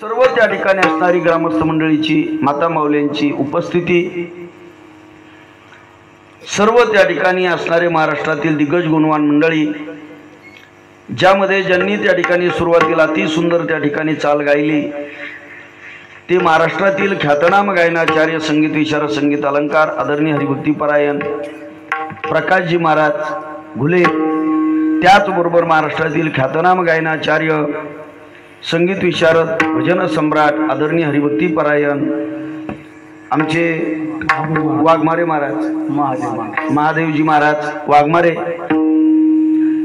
सर्व त्या ठिकाणी असणारी ग्रामस्थ मंडळीची, माता माऊल्यांची उपस्थिती, सर्व त्या ठिकाणी असणारे महाराष्ट्रातील दिग्गज गुणवान मंडळी, ज्यामध्ये ज्यांनी त्या ठिकाणी सुरुवातीला अति सुंदर त्या ठिकाणी चाल गायली ते महाराष्ट्रातील ख्यातनाम गायनाचार्य, संगीत विशारद, संगीत अलंकार आदरणीय हरिभक्तीपरायण प्रकाशजी महाराज घुले, त्याचबरोबर महाराष्ट्रातील ख्यातनाम गायनाचार्य, संगीत विशारद, भजन सम्राट आदरणीय हरिभक्तीपरायण आमचे वाघमारे महाराज, महादेवजी महाराज वाघमारे,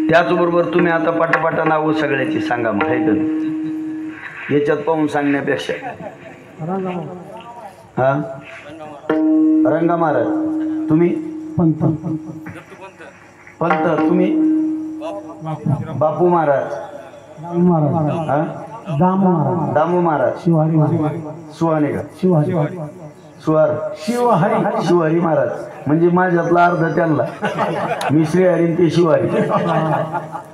त्याचबरोबर तुम्ही आता पाटापाटा नावं सगळ्याची सांगा. मग आहे का याच्यात पाहून सांगण्यापेक्षा हा रंगा महाराज, तुम्ही पंत, तुम्ही बापू महाराज, दामू महाराज, सुहाने का शिवहरी महाराज, म्हणजे माझ्यातला अर्ध त्यांना, मी श्रीहरी ते शिवहरी.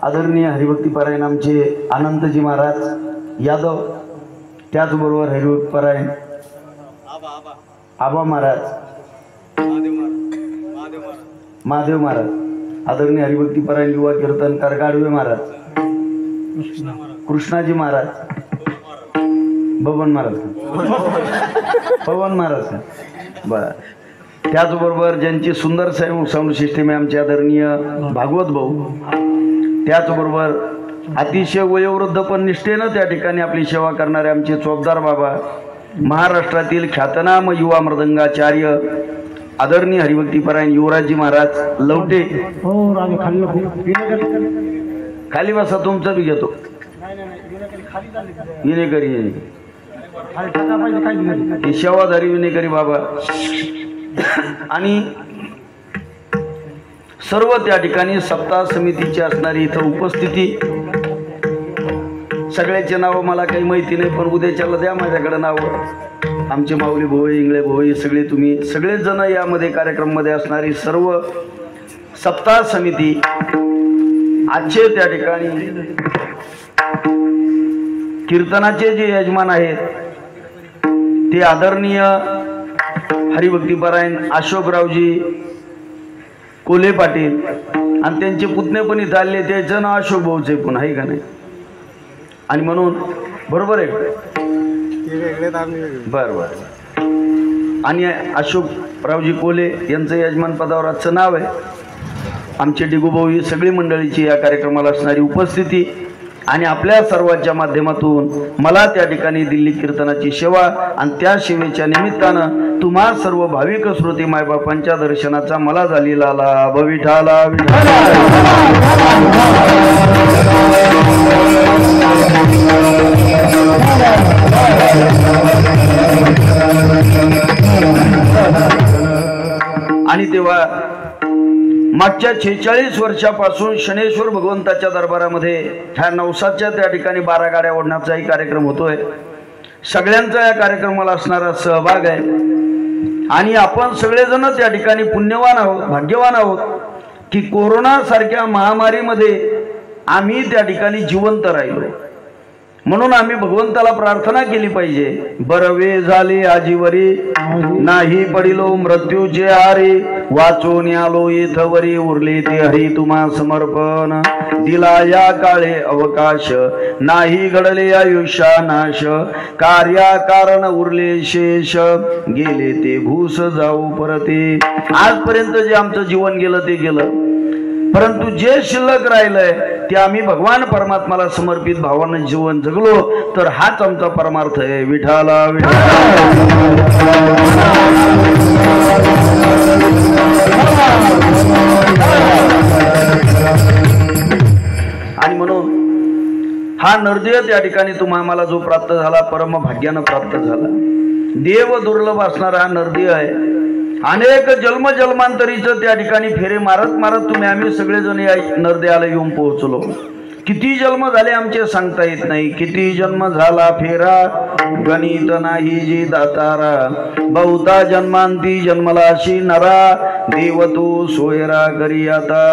आदरणीय हरिभक्तीपरायण आमचे अनंतजी महाराज यादव, त्याचबरोबर हरिभक्तीपरायण आबा महाराज, महादेव महाराज, आदरणीय हरिभक्तीपरायण युवा कीर्तनकार गाडवे महाराज, कृष्णाजी महाराज, बबन महाराज, पवन महाराज. बर, त्याचबरोबर ज्यांची सुंदर साऊंड सिस्टीम आहे आमचे आदरणीय भागवत भाऊ, त्याचबरोबर अतिशय वयोवृद्ध पण निष्ठेनं त्या ठिकाणी आपली सेवा करणारे आमचे चोपदार बाबा, महाराष्ट्रातील ख्यातनाम युवा मृदंगाचार्य आदरणीय हरिभक्तीपरायण युवराजजी महाराज लवटे. खाली बसा, तुमचं बी घेतो. विनेकरी सेवाधारी विनेकरी बाबा आणि सर्व त्या ठिकाणी सप्ताह समितीची असणारी इथं उपस्थिती. सगळ्याचे नावं मला काही माहिती नाही, पण उद्याच्याला द्या माझ्याकडे नावं. आमचे माऊली भोई, इंगळे भोई, सगळे तुम्ही सगळेच जण यामध्ये कार्यक्रममध्ये असणारी सर्व सप्ताह समिती. आजचे त्या ठिकाणी कीर्तनाचे जे यजमान आहेत ते आदरणीय हरिभक्तीपरायण अशोकरावजी कोल्हे पाटील, आणि त्यांचे पुतणे पण इथं आले, त्याचं नाव अशोक भाऊचे पण आहे का नाही? आणि म्हणून बरोबर आहे, बरं बरं. आणि अशोकरावजी कोल्हे यांचं यजमान पदावर आजचं नाव आहे. आमचे डिगूभाऊ, ही सगळी मंडळीची या कार्यक्रमाला असणारी उपस्थिती आणि आपल्या सर्वांच्या माध्यमातून मला त्या ठिकाणी दिल्ली कीर्तनाची सेवा आणि त्या सेवेच्या निमित्तानं तुम्हा सर्व भाविक श्रोते मायबापांच्या दर्शनाचा मला झालेला लाभ विठाला. आणि तेव्हा मागच्या 46 वर्षापासून शनेश्वर भगवंताच्या दरबारामध्ये ह्या नवसाच्या त्या ठिकाणी 12 गाड्या ओढण्याचाही कार्यक्रम होतोय. सगळ्यांचा या कार्यक्रमाला असणारा सहभाग आहे आणि आपण सगळेजण त्या ठिकाणी पुण्यवान आहोत, भाग्यवान आहोत की कोरोना सारख्या महामारीमध्ये आम्ही त्या ठिकाणी जिवंत राहिलो. म्हणून आम्ही भगवंताला प्रार्थना केली पाहिजे. बरवे झाले आजीवरी, नाही पडिलो मृत्यूचे आरे, वाचून आलो इथवरी, उरले ते हरी तुम्हा समर्पण. दिला या काळे अवकाश, नाही घडले आयुष्या नाश, कार्या कारण उरले शेष, गेले ते भूस जाऊ परते. आजपर्यंत जे आमचं जीवन गेलं ते गेलं, परंतु जे शिल्लक राहिलंय ते आम्ही भगवान परमात्माला समर्पित भावानं जीवन जगलो तर हाच आमचा परमार्थ आहे. विठाला आणि म्हणून हा नरदेह त्या ठिकाणी तुम्हाला जो प्राप्त झाला, परम भाग्यानं प्राप्त झाला. देव दुर्लभ असणारा हा नरदेह आहे. अनेक जन्मजन्मांतरीचं त्या ठिकाणी फेरे मारत मारत तुम्ही आम्ही सगळेजण या नरदेहाला येऊन पोहोचलो. किती जन्म झाले आमचे सांगता येत नाही. किती जन्म झाला फेरा गणित नाही जी दातारा बहुता जन्मांती जन्मलाशी नरा देव तू सोयरा करी आता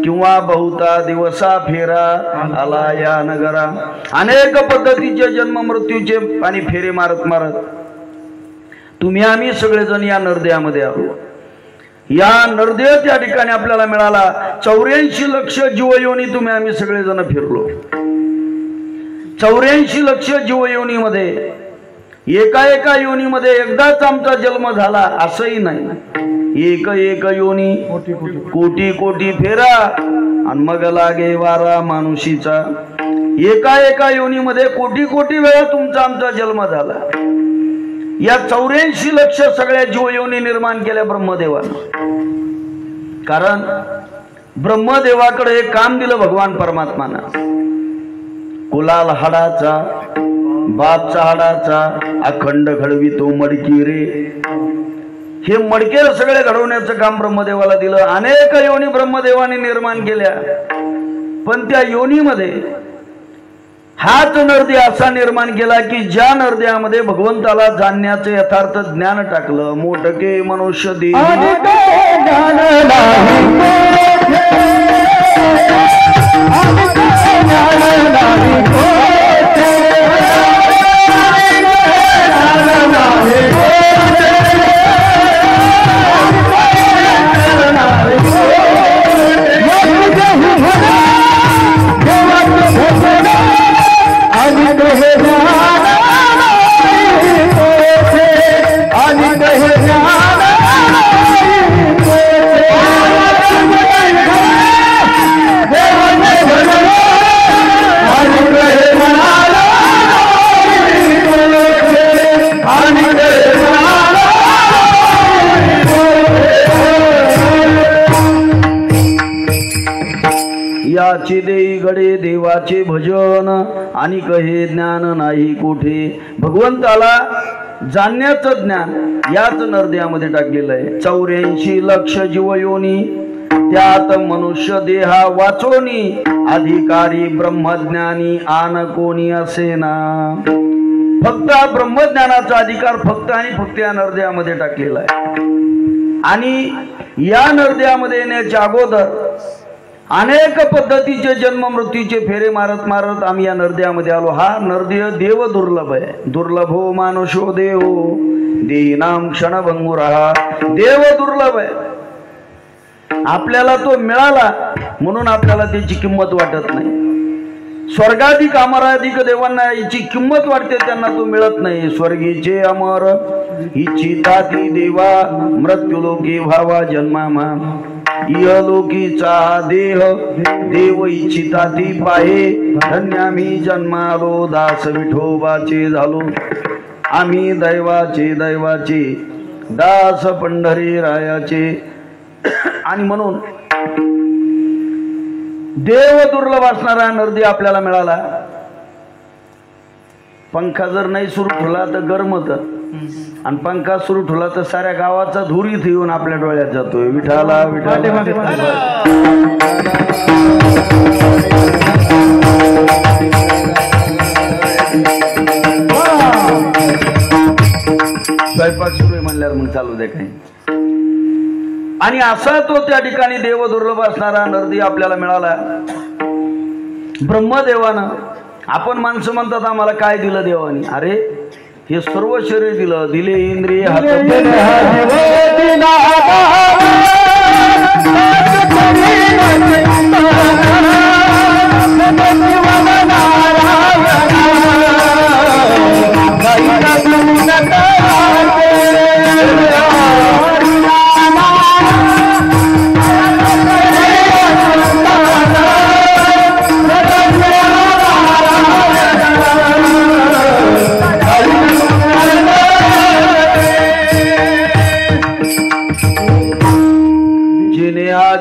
किंवा बहुता दिवसा फेरा आला या नगरा अनेक पद्धतीचे जन्म मृत्यूचे आणि फेरे मारत मारत तुम्ही आम्ही सगळेजण या नरदेयामध्ये आलो। या नरदेय त्या ठिकाणी आपल्याला मिळाला 84 लक्ष जीवयोनी तुम्ही आम्ही सगळेजण फिरलो। 84 लक्ष जीवयोनीमध्ये एका एका योनीमध्ये एकदाच आमचा जन्म झाला असंही नाही। एक एक योनी कोटी कोटी फेरा आणि मग लागे वारा मानुषीचा। एका एका योनीमध्ये कोटी कोटी वेळा तुमचा आमचा जन्म झाला। या 84 लक्ष सगळ्या जीवयोनी निर्माण केल्या ब्रह्मदेवानं। कारण ब्रह्मदेवाकडे एक काम दिलं भगवान परमात्मानं। कुलाल हाडाचा बापचा हाडाचा अखंड घडवितो मडकी रे। हे मडके सगळे घडवण्याचं काम ब्रह्मदेवाला दिलं। अनेक योनी ब्रह्मदेवाने निर्माण केल्या पण त्या योनीमध्ये हाच नरदे असा निर्माण केला की ज्या नरद्यामध्ये भगवंताला जाणण्याचे यथार्थ ज्ञान टाकलं। मोठके मनुष्य देव याचे देई गडे देवाचे भजन आणि कहे ज्ञान नाही कुठे। भगवंताला जाणण्याचं ज्ञान याच नरद्यामध्ये टाकलेलं आहे। 84 लक्ष जीवयोनी त्यात मनुष्य देहा वाचोनी अधिकारी ब्रह्मज्ञानी आन कोणी असेना। फक्त ब्रह्मज्ञानाचा अधिकार फक्त आणि फक्त या नरद्यामध्ये टाकलेला आहे। आणि या नरद्यामध्ये येण्याच्या अगोदर अनेक पद्धतीचे जन्म मृत्यूचे फेरे मारत मारत आम्ही या नरद्यामध्ये आलो। हा नरदेय देव दुर्लभ आहे। दुर्लभो मानुषो देव देनाम क्षणभंगुरहा। देव दुर्लभ आहे। आपल्याला तो मिळाला म्हणून आपल्याला त्याची किंमत वाटत नाही। स्वर्गाधिक अमराधिक देवांना याची किंमत वाटते, त्यांना तो मिळत नाही। स्वर्गीचे अमर इच्छिता ती देवा मृत्युलोकी भावा जन्मामा। इहलोकीचा देह देव इच्छिता ती पाहे। धन्य आम्ही जन्मालो दास विठोबाचे झालो। आम्ही दैवाचे दैवाचे दास पंढरी रायाचे। आणि म्हणून देव दुर्लभ असणारा नरदी आपल्याला मिळाला। पंखा जर नाही सुरू ठेवला तर गरमत, आणि पंखा सुरू ठेवला तर साऱ्या गावाचा धूर इथे येऊन आपल्या डोळ्यात जातोय। विठाला विठाला स्वयंपाक सुरू आहे म्हणल्यावर मग चालू दे काही। आणि असा तो त्या ठिकाणी देव दुर्लभ असणारा नरदी आपल्याला मिळाला ब्रह्मदेवानं। आपण माणसं म्हणतात आम्हाला काय दिलं देवानी? अरे हे सर्व शरीर दिलं, दिले इंद्रिय हात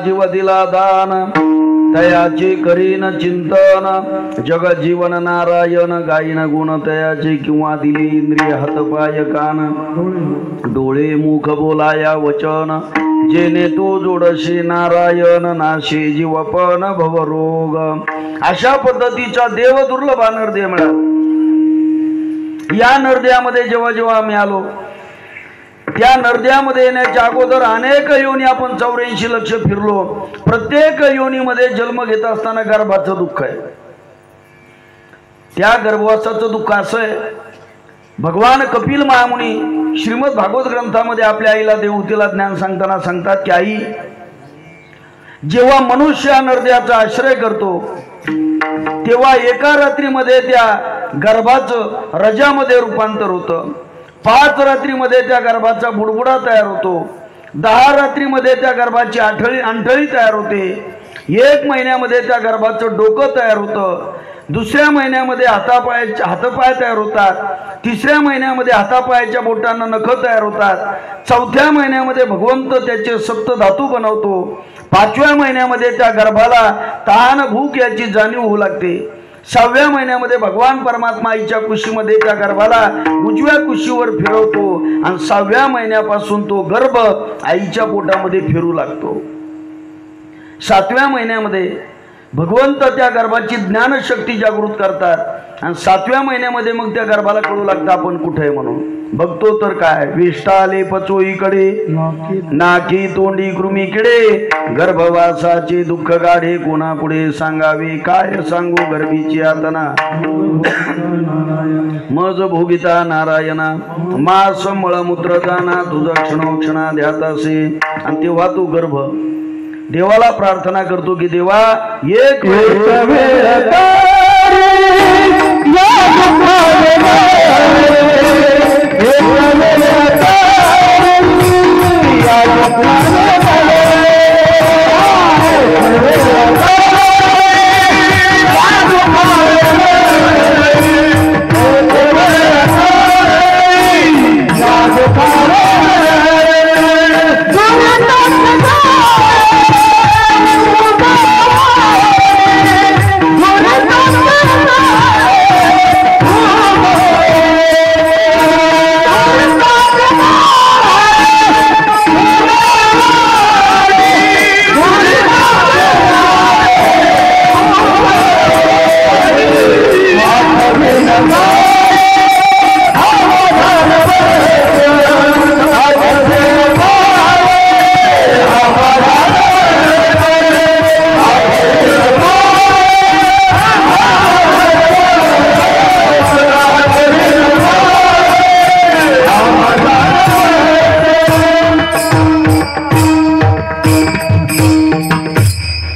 जीव दिला दान तयाचे करीन चिंतन। जग जीवन नारायण गायन गुण तयाचे किंवा दिले इंद्रिय हातपाय कान। डोळे मुख बोलाया वचन जेने तो जोडशे नारायण नाशे जीवपन भवरोग। अशा पद्धतीचा देव दुर्लभ नरदेव मिळाला। या नरदेहामध्ये जेव्हा जेव्हा आम्ही आलो, त्या नरदेहामध्ये येण्याच्या अगोदर अनेक योनी आपण 84 लक्ष फिरलो. प्रत्येक योनीमध्ये जन्म घेत असताना गर्भाचं दुःख आहे. त्या गर्भवासाचं दुःख असं आहे, भगवान कपिल महामुनी श्रीमद भागवत ग्रंथामध्ये आपल्या आईला देवहूतीला ज्ञान सांगताना सांगतात की आई, जेव्हा मनुष्य नरदेहाचा आश्रय करतो तेव्हा एका रात्रीमध्ये त्या गर्भाचं रजामध्ये रूपांतर होतं. 5 रात्रीमध्ये त्या गर्भाचा बुडबुडा तयार होतो. 10 रात्रीमध्ये त्या गर्भाची अंठळी तयार होते. 1 महिन्यामध्ये त्या गर्भाचं डोकं तयार होतं. 2ऱ्या महिन्यामध्ये हातपाय तयार होतात. 3ऱ्या महिन्यामध्ये हातापायाच्या बोटांना नख तयार होतात. 4थ्या महिन्यामध्ये भगवंत त्याचे सप्त धातू बनवतो. 5व्या महिन्यामध्ये त्या गर्भाला तहान भूक याची जाणीव होऊ लागते. 6व्या महिन्यामध्ये भगवान परमात्मा आईच्या कुशीमध्ये त्या गर्भाला उजव्या कुशीवर फिरवतो आणि 6व्या महिन्यापासून तो गर्भ आईच्या पोटामध्ये फिरू लागतो. 7व्या महिन्यामध्ये भगवंत त्या गर्भाची ज्ञानशक्ती जागृत करतात आणि 7व्या महिन्यामध्ये मग त्या गर्भाला कळू लागतं आपण कुठे आहे म्हणून. बघतो तर काय, विष्टाले पचोईकडे, नाकी तोंडी कृमीकडे, गर्भवासाचे दुःख गाढे कोणापुढे सांगावे, काय सांगू गर्भीची यातना, मज भोगिता नारायणा, मास मळमूत्र जाना तुझा क्षणोक्षणा ध्यात असे. आणि तेव्हा तू गर्भ देवाला प्रार्थना करतो की देवा एक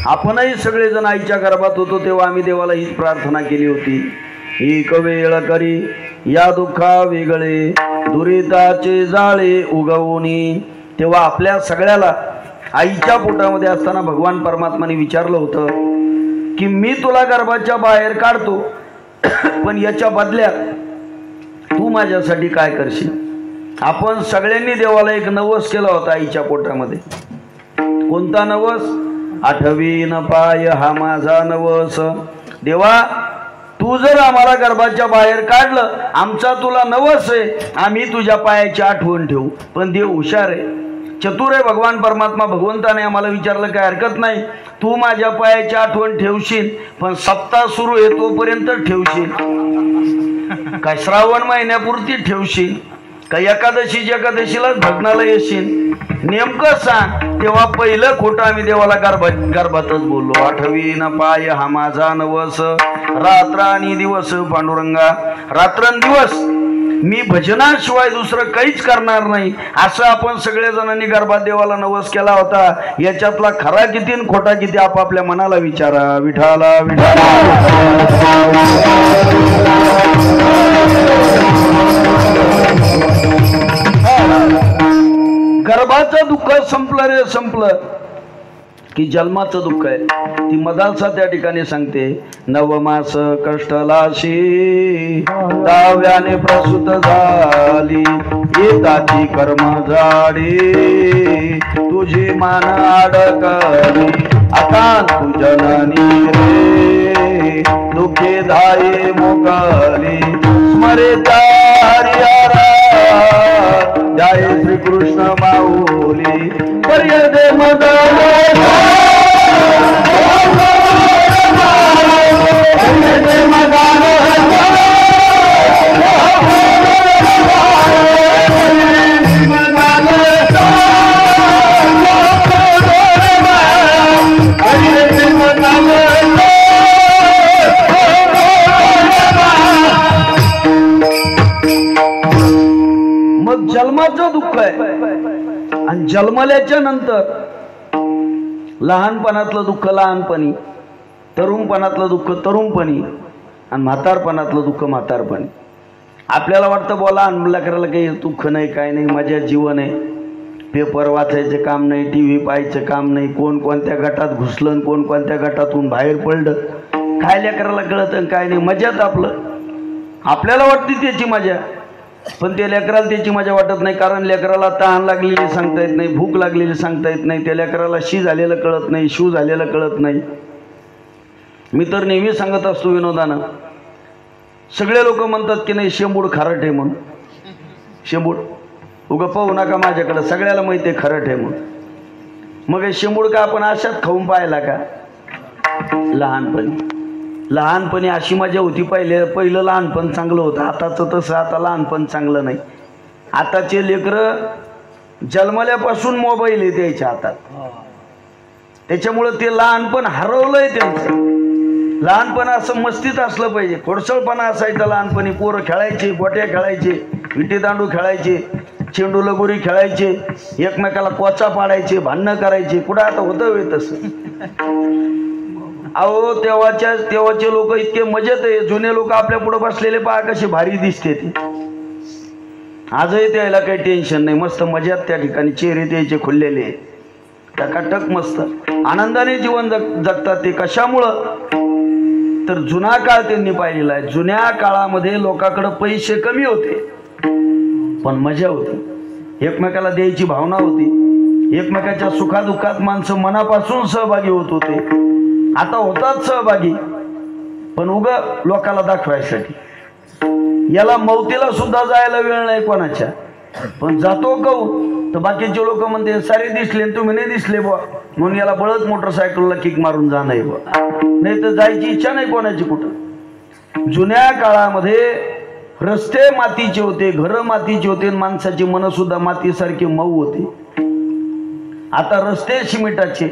आपणही सगळेजण आईच्या गर्भात होतो तेव्हा आम्ही देवाला हीच प्रार्थना केली होती. एक वेळ करी या दुःखा वेगळे दुरिताचे जाळे उगवणी. तेव्हा आपल्या सगळ्याला आईच्या पोटामध्ये असताना भगवान परमात्माने विचारलं होतं की मी तुला गर्भाच्या बाहेर काढतो, पण याच्या बदल्यात तू माझ्यासाठी काय करशील. आपण सगळ्यांनी देवाला एक नवस केला होता आईच्या पोटामध्ये. कोणता नवस? 8वीन पाय हा माझा नवस. देवा तू जर आम्हाला गर्भाच्या बाहेर काढलं, आमचा तुला नवस आहे, आम्ही तुझ्या पायाची आठवण ठेवू. पण देव हुशार आहे, चतुर आहे भगवान परमात्मा. भगवंताने आम्हाला विचारलं काय हरकत नाही, तू माझ्या पायाची आठवण ठेवशील, पण सप्ताह सुरू आहे तोपर्यंत ठेवशील काय, श्रावण महिन्यापुरती ठेवशील का, एकादशीलाच भग्नाला येशील, नेमकं सांग. तेव्हा पहिलं खोटं आम्ही देवाला गर्भातच बोललो. 8वीन पाय हा माझा नवस, रात्र आणि दिवस पांडुरंगा, रात्रंदिवस मी भजनाशिवाय दुसरं काहीच करणार नाही, असं आपण सगळेजणांनी गर्भात देवाला नवस केला होता. याच्यातला खरा किती आणि खोटा किती आपापल्या मनाला विचारा. विठाला विठाला. गर्भाचं दुःख संपलं रे, संपलं की जन्माचं दुःख आहे. ती मदालसा त्या ठिकाणी सांगते, नवमास कष्टलाशी दाव्याने प्रसूत झाली, येताची कर्म जाडी तुझी मान अडकली, आता तू जननी रे दुःखे धाये मोकली, स्मरे जय श्री कृष्ण माऊली पर्यदे मदान मग जन्माचं दुःख आहे आणि जन्मल्याच्या नंतर लहानपणातलं दुःख लहानपणी, तरुणपणातलं दुःख तरुणपणी आणि म्हातारपणातलं दुःख म्हातारपणी. आपल्याला वाटतं बोला अनमुला करायला काही दुःख नाही, काय नाही, मजा जीवन आहे. पेपर वाचायचं काम नाही, टी व्ही पाहायचं काम नाही, कोण कोणत्या गटात घुसलं, कोण कोणत्या गटातून बाहेर पडलं, काय लेकराला कळतं काय नाही, मजाच आपलं. आपल्याला वाटते त्याची मजा, पण त्या लेकराला त्याची मजा वाटत नाही. कारण लेकराला तहान लागलेली सांगता येत नाही, भूक लागलेली सांगता येत नाही, त्या लेकराला शी झालेलं कळत नाही, शू झालेलं कळत नाही. मी तर नेहमी सांगत असतो विनोदानं, सगळे लोक म्हणतात की नाही शेंबूड खारट आहे म्हणून. शेंबूड उगं पाहू नका माझ्याकडं, सगळ्याला माहिती आहे खारट आहे म्हणून. मग हे शेंबूड का आपण अशात खाऊन पाहिला का? लहानपणी अशी मजा होती. पहिलं लहानपण चांगलं होतं. आताचं तसं आता लहानपण चांगलं नाही. आताचे लेकरं जन्मल्यापासून मोबाईल आहे त्याच्या हातात, त्याच्यामुळं ते लहानपण हरवलंय त्यांचं. लहानपण असं मस्तीत असलं पाहिजे, खोडसळपणा असायचा लहानपणी. पोरं खेळायचे, गोट्या खेळायचे, विटी दांडू खेळायचे, चेंडू लगोरी खेळायचे, एकमेकाला कोचा पाडायचे, भांडणं करायचे. कुठं आता होतं वेळ तसं? अहो तेव्हाचे लोक इतके मजेत आहे. जुने लोक आपल्या पुढे बसलेले पहा कसे भारी दिसते ते. आजही त्याला काही टेन्शन नाही, मस्त मजात त्या ठिकाणी चेहरे त्याचे खुललेले, टकाटक मस्त आनंदाने जीवन जगतात ते. कशामुळं? तर जुना काळ त्यांनी पाहिलेला आहे. जुन्या काळामध्ये लोकांकडे पैसे कमी होते पण मजा होती, एकमेकाला द्यायची भावना होती, एकमेकाच्या सुखादुःखात माणसं मनापासून सहभागी होत होते. आता होतात सहभागी पण उगं लोकाला दाखवायसाठी. याला मौतीला सुद्धा जायला वेळ नाही कोणाच्या, पण जातो कहून तर बाकीचे लोक म्हणते सारे दिसले तुम्ही नाही दिसले बुवा, म्हणून याला बळत मोटरसायकलला किक मारून जाणं आहे बुवा, नाही तर जायची इच्छा नाही कोणाची कुठं. जुन्या काळामध्ये रस्ते मातीचे होते, घरं मातीचे होते, माणसाची मन सुद्धा मातीसारखी मऊ होती. आता रस्ते सिमेंटाचे,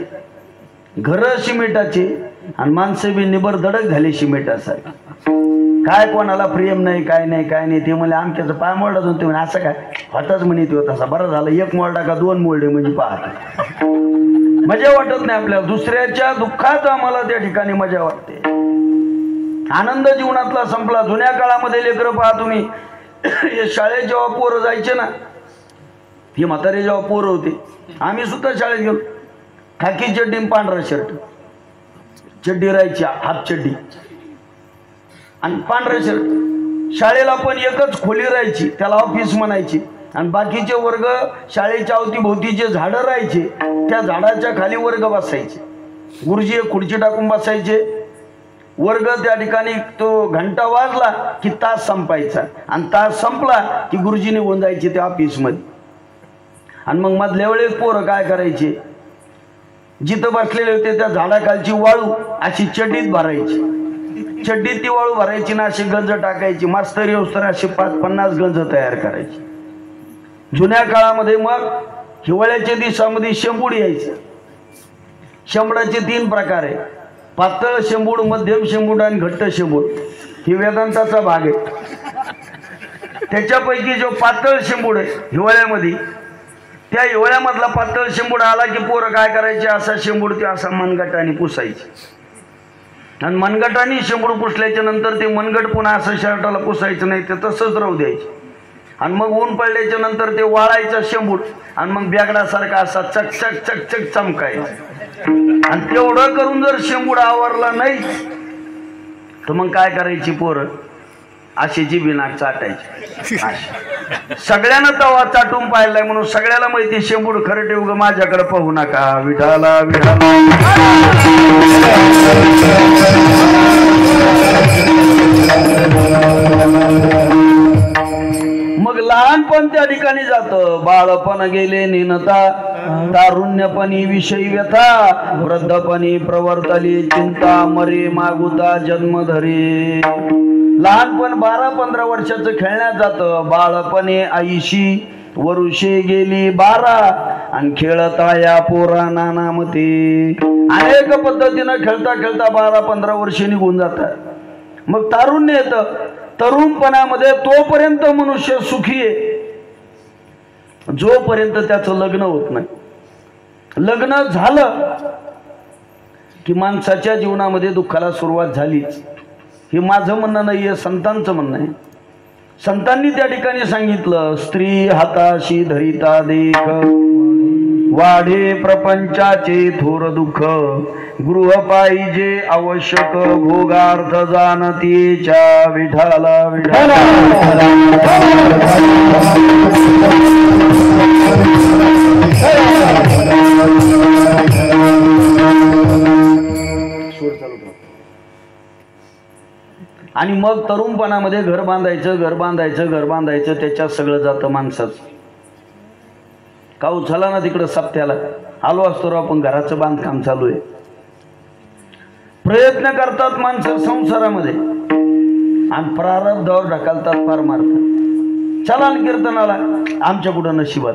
घरं सिमेंटाचे आणि माणसं बी निबरधडक झाली सिमेंटासारखी. काय कोणाला प्रेम नाही, काय नाही, काय नाही. ते म्हणले आमच्याचं पाय मोडला जाऊन, ते म्हणे असं काय होताच म्हणे तो तसा. बरं झालं एक मोडला का दोन मोडले म्हणजे पाहत मजा वाटत नाही आपल्याला. दुसऱ्याच्या दुःखात आम्हाला त्या ठिकाणी मजा वाटते. आनंद जीवनातला संपला. जुन्या काळामध्ये लेकरं पहा तुम्ही, हे शाळेत जेव्हा पोरं जायचे ना, ही म्हातारे जेव्हा पोरं होते, आम्ही सुद्धा शाळेत गेलो, खाकी चड्डी पांढरा शर्ट, चड्डी राहायची हाफ चड्डी आणि पांढरा शर्ट. शाळेला पण एकच खोली राहायची, त्याला ऑफिस म्हणायची. आणि बाकीचे वर्ग शाळेच्या अवतीभोवतीचे झाडं राहायचे, त्या झाडाच्या खाली वर्ग बसायचे. गुरुजी एक खुर्ची टाकून बसायचे. वर्ग त्या ठिकाणी तो घंटा वाजला की तास संपायचा आणि तास संपला की गुरुजी निघून जायचे त्या ऑफिसमध्ये. आणि मग मधल्या वेळेस पोरं काय करायचे, जिथं बसलेले होते त्या झाडाखालची वाळू अशी चड्डीत भरायची, चड्डीत ती वाळू भरायची ना अशी गंज टाकायची. मास्तर येऊस्तर अशी 50-50 गंज तयार करायची. जुन्या काळामध्ये मग हिवाळ्याच्या दिवसामध्ये शेंबूड यायचं. शेंबडाचे 3 प्रकार आहे, पातळ शेंबूड, मध्यम शेंबूड आणि घट्ट शेंबूड. ही वेदांताचा भाग आहे. त्याच्यापैकी जो पातळ शेंबूड आहे हिवाळ्यामध्ये, त्या हिवाळ्यामधला पातळ शेंबूड आला की पोरं काय करायचे, असा शेंबूड ते असा मनगटाने पुसायचे. आणि मनगटाने शेंबूड पुसल्याच्या नंतर ते मनगट पुन्हा असं शर्टाला पुसायचं नाही, ते तसंच राहू द्यायचे. आणि मग ऊन पडल्याच्या नंतर ते वाळायचं शेंबूड आणि मग बॅगडासारखा असा चकचक चकचक चमकायचं. आणि तेवढं करून जर शेंबूड आवरला नाही तर मग काय करायची पोरं, अशी जिभीनाक चाटायची. सगळ्यांना तवा चाटून पाहिलाय म्हणून सगळ्याला माहिती शेंबूड खरं उगं माझ्याकडे पाहू नका. विठाला विठाला मग लहानपण त्या ठिकाणी जातं. बाळपण गेले निनता, तारुण्यपणी विषयी व्यथा, वृद्धपणी प्रवर्तली चिंता, मरे मागुता जन्म धरे. लहानपण 12-15 वर्षाचं खेळण्यात जातं. बाळपणे आईशी वरुषे गेली 12 आणि खेळता या पोरा नानामते. अनेक पद्धतीनं खेळता खेळता 12-15 वर्षे निघून जातात. मग तारुण्य येतं. तरुणपणामध्ये तोपर्यंत मनुष्य सुखी आहे जोपर्यंत त्याचं लग्न होत नाही. लग्न झालं की माणसाच्या जीवनामध्ये दुःखाला सुरुवात झालीच. हे माझं म्हणणं नाही आहे, संतांचं म्हणणं आहे. संतांनी त्या ठिकाणी सांगितलं, स्त्री हाताशी धरिता देख वाढे प्रपंचाचे थोर दुःख गृह पाहिजे आवश्यक भोगार्थ जाणतीच्या विठाला विठाला. आणि मग तरुणपणामध्ये घर बांधायचं घर बांधायचं घर बांधायचं त्याच्यात सगळं जातं माणसाचं. काऊ झाला ना तिकडं सप्त्याला आलो असतो आपण घराचं बांधकाम चालू आहे. प्रयत्न करतात माणसं संसारामध्ये आणि प्रारब्धावर ढकलतात फार मारतात. चला कीर्तनाला आमच्या कुठं नशिबात,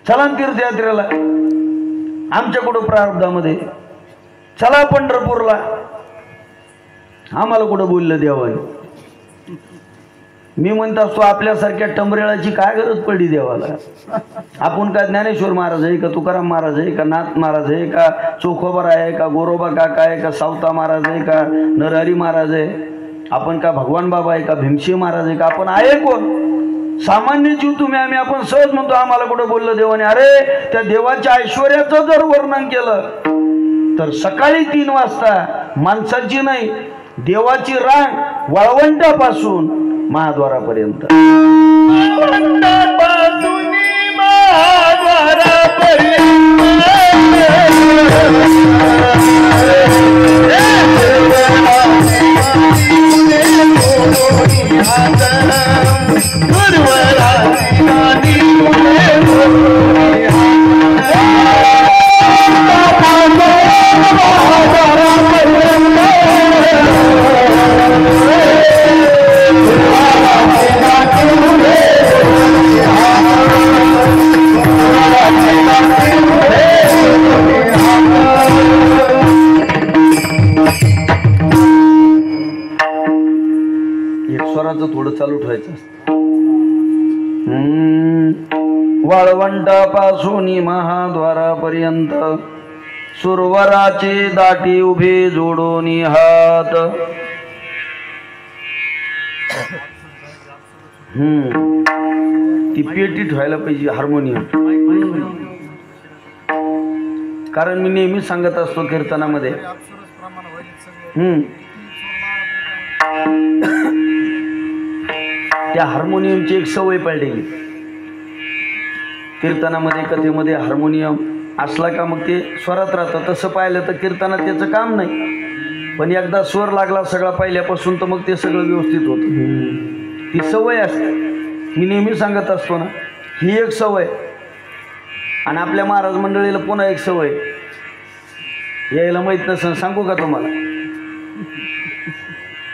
चला तीर्थयात्रेला आमच्या कुठं प्रारब्धामध्ये, चला पंढरपूरला आम्हाला कुठं बोललं देवाने. मी म्हणत असतो आपल्यासारख्या टमरेळाची काय गरज पडली देवाला. आपण काय ज्ञानेश्वर महाराज आहे का, तुकाराम महाराज आहे का, नाथ महाराज आहे का, चोखोबा आहे का, गोरोबा काका आहे का, सावता महाराज आहे का, नरहरी महाराज आहे, आपण का भगवान बाबा आहे का, भीमसिंह महाराज आहे का, आपण आहे कोण? सामान्य जीव तुम्ही आम्ही. आपण सहज म्हणतो आम्हाला कुठं बोललं देवाने. अरे त्या देवाच्या ऐश्वर्याचं जर वर्णन केलं तर सकाळी 3 वाजता माणसाची नाही देवाची रांग वाळवंटापासून महाद्वारापर्यंत. थोडं चालू ठेवायचं. वाळवंटापासून महाद्वारापर्यंत सुरवराचे दाटी उभे जोडून हात. ती पेटी ठेवायला पाहिजे हार्मोनियम. कारण मी नेहमी सांगत असतो कीर्तनामध्ये त्या हार्मोनियमची एक सवय पडलेली. कीर्तनामध्ये कथेमध्ये हार्मोनियम असला का मग ते स्वरात राहतं. तसं पाहिलं तर कीर्तनात त्याचं काम नाही, पण एकदा स्वर लागला सगळा पहिल्यापासून तर मग ते सगळं व्यवस्थित होतं. ती सवय असते. मी नेहमी सांगत असतो ना, ही एक सवय. आणि आपल्या महाराज मंडळीला पुन्हा एक सवय यायला माहीत नसेल, सांगू का तुम्हाला?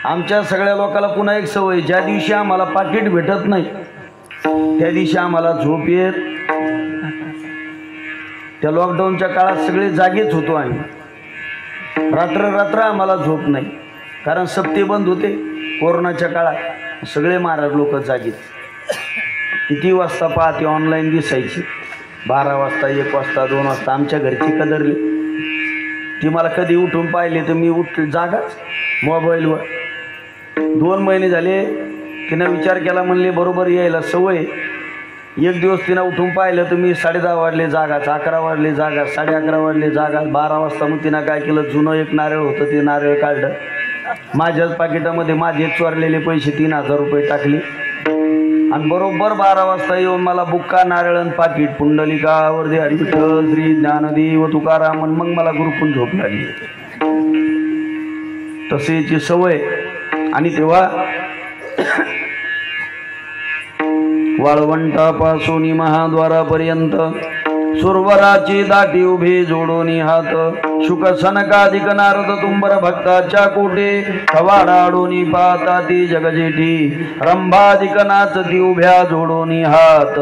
आमच्या सगळ्या लोकांना पुन्हा एक सवय, ज्या दिवशी आम्हाला पाकिट भेटत नाही त्या दिवशी आम्हाला झोप येत. त्या लॉकडाऊनच्या काळात सगळे जागेच होतो आम्ही. रात्र आम्हाला झोप नाही, कारण सप्ते बंद होते कोरोनाच्या काळात. सगळे महाराज लोक जागेच. किती वाजता पाहते ऑनलाईन दिसायची, 12 वाजता 1 वाजता 2 वाजता. आमच्या घरची कदरली ती मला कधी उठून पाहिले तर मी जागाच मोबाईलवर. 2 महिने झाले तिनं विचार केला, म्हणले बरोबर यायला सवय. एक दिवस तिनं उठून पाहिलं तर मी 10:30 वाजले जागाच, 11 वाजले जागा, 11:30 वाजले जागा. 12 वाजता मग तिनं काय केलं, जुनं एक नारळ होतं ते नारळ काढलं. माझ्याच पाकिटामध्ये माझे चोरलेले पैसे 3000 रुपये टाकले. आणि बरोबर 12 वाजता येऊन मला बुक्का नारळन पाकिट पुंडलिकावरती हरिविठ्ठल श्री ज्ञानदेव तुकाराम. मग मला गुरुपून झोप लागली. तसेची सवय. आणि तेव्हा वाळवंटापासून महाद्वारापर्यंत सुरवराची दाटी उभे जोडून हात. शुक सनकाधिक नारद तुंबर भक्ताच्या कोटे कवाडाडून पाहता ती जगजेठी. रंभाधिक नाचती उभ्या जोडून हात.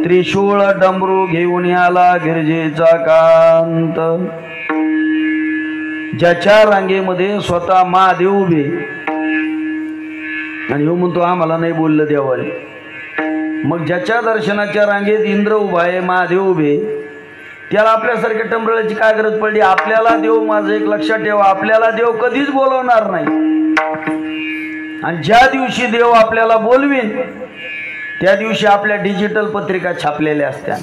त्रिशूळ डमरू घेऊन आला गिरजेचा कांत. ज्याच्या रांगेमध्ये स्वतः महादेव उभे आणि हो म्हणतो आम्हाला नाही बोललं देवाने. मग ज्याच्या दर्शनाच्या रांगेत इंद्र उभा आहे, महादेव उभे, त्याला आपल्यासारख्या टंबरळ्याची काय गरज पडली? आपल्याला देव, माझं एक लक्षात ठेवा, आपल्याला देव कधीच बोलवणार नाही. आणि ज्या दिवशी देव आपल्याला बोलवीन त्या दिवशी आपल्या डिजिटल पत्रिका छापलेल्या असत्या.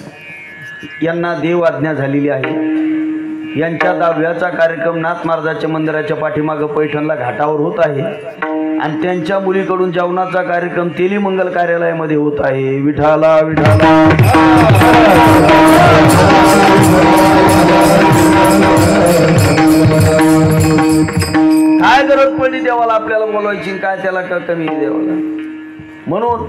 यांना देव आज्ञा झालेली आहे. यांच्या दहाव्याचा कार्यक्रम नाथ महाराजांच्या मंदिराच्या पाठीमागं पैठणला घाटावर होत आहे. आणि त्यांच्या मुलीकडून जेवणाचा कार्यक्रम तेली मंगल कार्यालयामध्ये होत आहे. विठाला विठाला काय गरज पडली देवाला आपल्याला बोलवायची? काय त्याला का कमी देवाला? म्हणून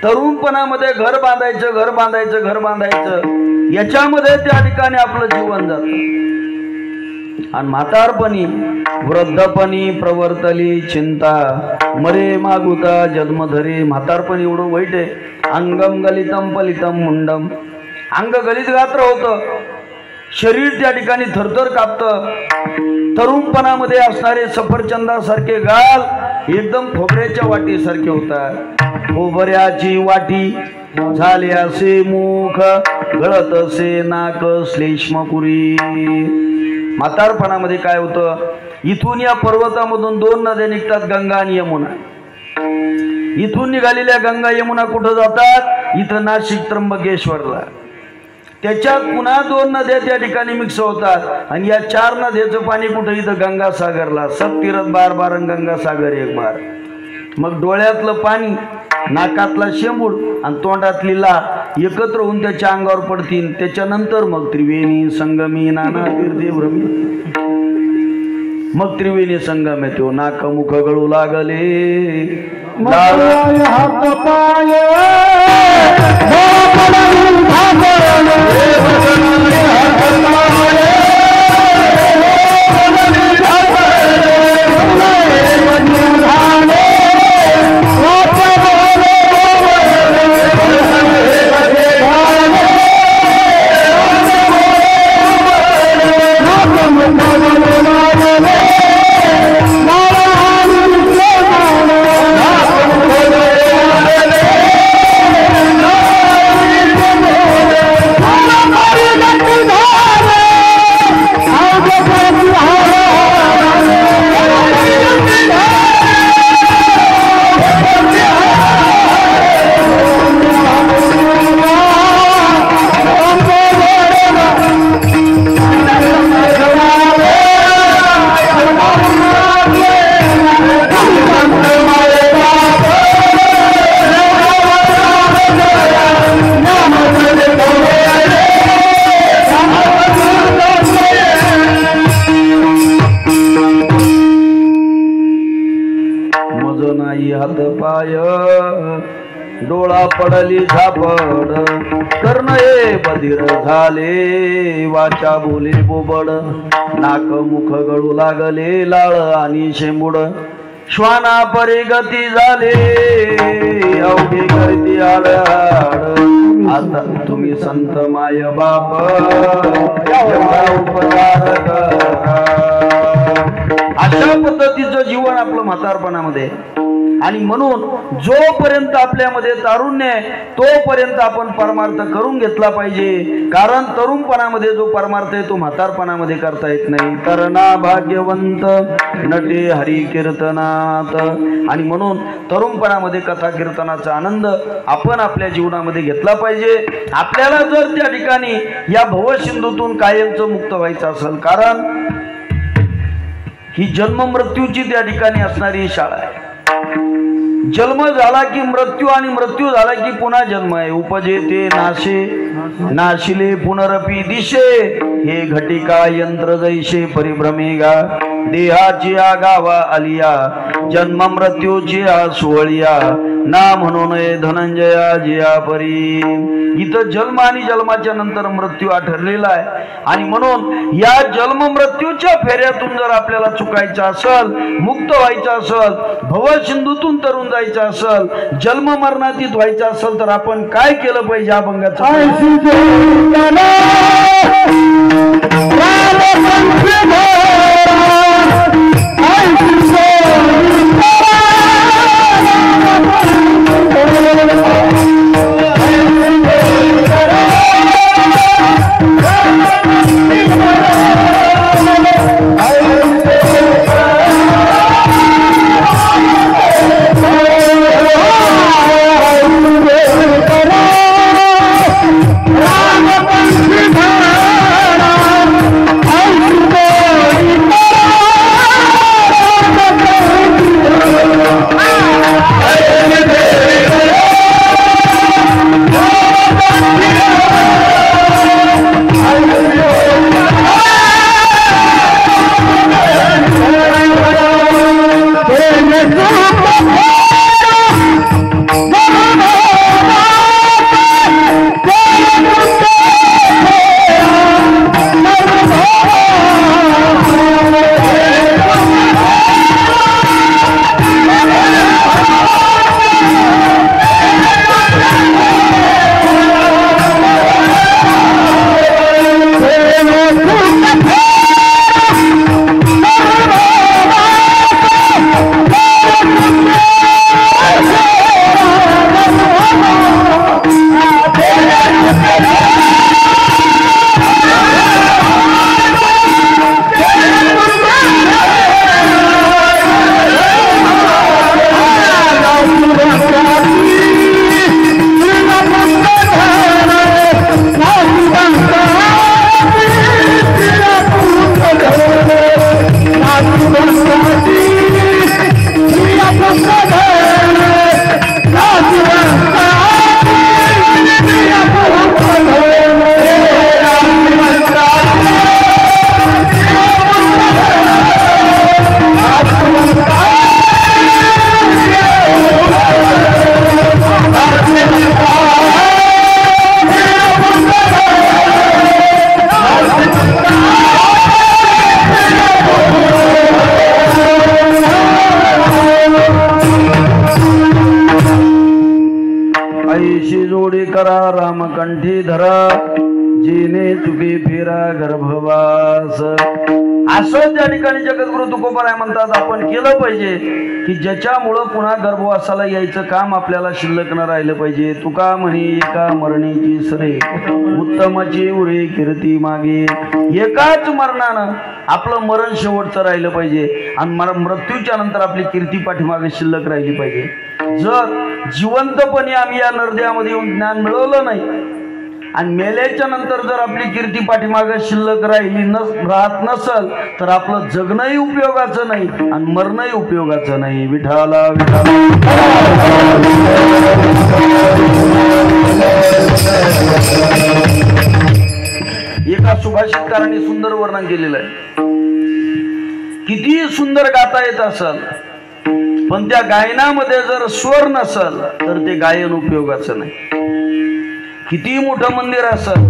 तरुणपणामध्ये घर बांधायचं, घर बांधायचं, घर बांधायचं, याच्यामध्ये त्या ठिकाणी आपलं जीवन जातं. आणि म्हातारपणी वृद्धपणी प्रवर्तली चिंता, मरे मागुता जन्मधरी. म्हातारपणी एवढं वाईट आहे. अंगम गलितम पलितम मुंडम, अंग गलित गात्र होतं, शरीर त्या ठिकाणी थरथर कापतं. तरुणपणामध्ये असणारे सफरचंदासारखे गाल एकदम खोबऱ्याच्या वाटीसारखे होतात. खोबऱ्याची वाटी झाले असे मुख, गळत असे नाक श्लेष्मपुरी. म्हातारपणामध्ये काय होतं? इथून या पर्वतामधून दोन नद्या निघतात, गंगा आणि यमुना. इथून निघालेल्या गंगा यमुना कुठं जातात? इथं नाशिक त्र्यंबकेश्वरला. त्याच्यात पुन्हा दोन नद्या त्या ठिकाणी मिक्स होतात. आणि या चार नद्याचं पाणी कुठं? इथं गंगासागरला. सब तीरथ बार बार गंगासागर एक बार. मग डोळ्यातलं पाणी, नाकातला शेंबूड आणि तोंडातली ला एकत्र होऊन त्याच्या अंगावर पडतील. त्याच्यानंतर मग त्रिवेणी संगमी नाना तीर्थे भ्रमी. मग त्रिवेणी संगम येतो. नाक मुख गळू लागले, हात पाय डोळा पडली झापड, कर्ण हे बधीर झाले, वाचा बोले बोबड, नाक मुख गळू लागले लाळ आणि शेंबूड, श्वाना परी गती झाले अवघे करती आड आड, आता तुम्ही संत माय बाप उपकार करा. अशा पद्धतीचं जीवन आपलं म्हातारपणामध्ये. आणि म्हणून जोपर्यंत आपल्यामध्ये तारुण्य आहे तोपर्यंत आपण परमार्थ करून घेतला पाहिजे. कारण तरुणपणामध्ये जो परमार्थ आहे तो म्हातारपणामध्ये करता येत नाही. तरणा भाग्यवंत नटे हरी कीर्तनात. आणि म्हणून तरुणपणामध्ये कथा कीर्तनाचा आनंद आपण आपल्या जीवनामध्ये घेतला पाहिजे. आपल्याला जर त्या ठिकाणी या भवसिंधूतून कायमचं मुक्त व्हायचं असेल, कारण ही जन्म मृत्यूची त्या ठिकाणी असणारी शाळा आहे. जन्म झाला की मृत्यू आणि मृत्यू झाला की पुन्हा जन्म आहे. उपजेते नाशे नाशिले पुनरपी दिशे, हे घटिका यंत्र जैसे परिभ्रमेगा, देहाची गावा आलिया जन्म मृत्यूची सोहळिया, ना म्हणून धनंजया जिया परी. इथं जन्म आणि जन्माच्या नंतर मृत्यू हा ठरलेला आहे. आणि म्हणून या जन्म मृत्यूच्या फेऱ्यातून जर आपल्याला चुकायचं असेल, मुक्त व्हायचं असेल, भवसिंधूतून तरुण जायचं असेल, जन्म मरणातीत व्हायचं असेल, तर आपण काय केलं पाहिजे? अभंगाचं आईशी जोडी करा रामकंठी धरा जिने चुकी फिरा गर्भवास. असं त्या ठिकाणी जगद्गुरु तुकोबाराय म्हणतात आपण केलं पाहिजे की ज्याच्यामुळं पुन्हा गर्भवासाला यायचं काम आपल्याला शिल्लक न राहिलं पाहिजे. तुका म्हणे एका मरणीची सरे उत्तमाची उरे कीर्ती मागे. एकाच मरणानं आपलं मरण शेवटचं राहिलं पाहिजे आणि मृत्यूच्या नंतर आपली कीर्ती पाठीमागे शिल्लक राहिली पाहिजे. जर जिवंतपणे आम्ही या नरदेहामध्ये येऊन ज्ञान मिळवलं नाही आणि मेल्याच्या नंतर जर आपली कीर्ती पाठीमागे शिल्लक राहत नसल तर आपलं जगणंही उपयोगाचं नाही आणि मरणंही उपयोगाचं नाही. विठाला विठाला. एका सुभाषितकारांनी सुंदर वर्णन केलेलं आहे. किती सुंदर गाता येत असल पण त्या गायनामध्ये जर स्वर नसल तर ते गायन उपयोगाचं नाही. किती मोठं मंदिर असेल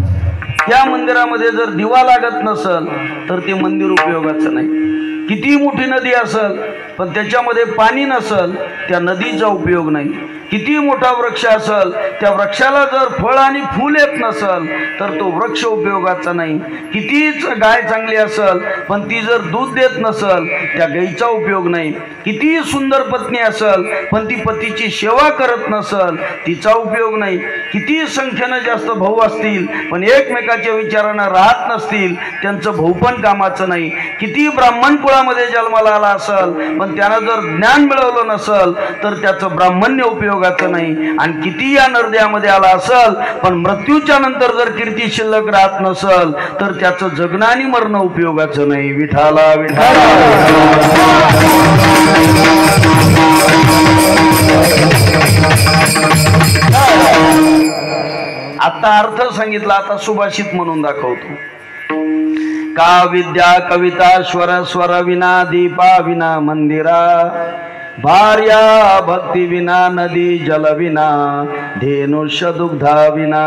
त्या मंदिरामध्ये जर दिवा लागत नसल तर ते मंदिर उपयोगाचं नाही. किती मोठी नदी असेल पण त्याच्यामध्ये पाणी नसल त्या नदीचा उपयोग नाही. किती मोठा वृक्ष असेल त्या वृक्षाला जर फळ आणि फूल येत नसल तर तो वृक्ष उपयोगाचा नाही. कितीच गाय चांगली असेल पण ती जर दूध देत नसल त्या गायीचा उपयोग नाही. किती सुंदर पत्नी असेल पण ती पतीची सेवा करत नसल तिचा उपयोग नाही. किती संख्येनं जास्त भाऊ असतील पण एकमेकाच्या विचारानं राहत नसतील त्यांचं भाऊ पण कामाचं नाही. किती ब्राह्मण कुळामध्ये जन्माला आला असेल पण त्यानं जर ज्ञान मिळवलं नसल तर त्याचं ब्राह्मण्य उपयोगाचं नाही. आणि किती या नरदेहामध्ये आला असल पण मृत्यूच्या नंतर जर कीर्ती शिल्लक राहत नसल तर त्याचं जगणं आणि मरणं उपयोगाचं नाही. विठाला विठाला. आता अर्थ सांगितला आता सुभाषित म्हणून दाखवतो. का विद्या कविता स्वर स्वर विना दीपा विना मंदिरा भार्या भक्ती विना नदी जल विना धेनुष्य दुग्धा विना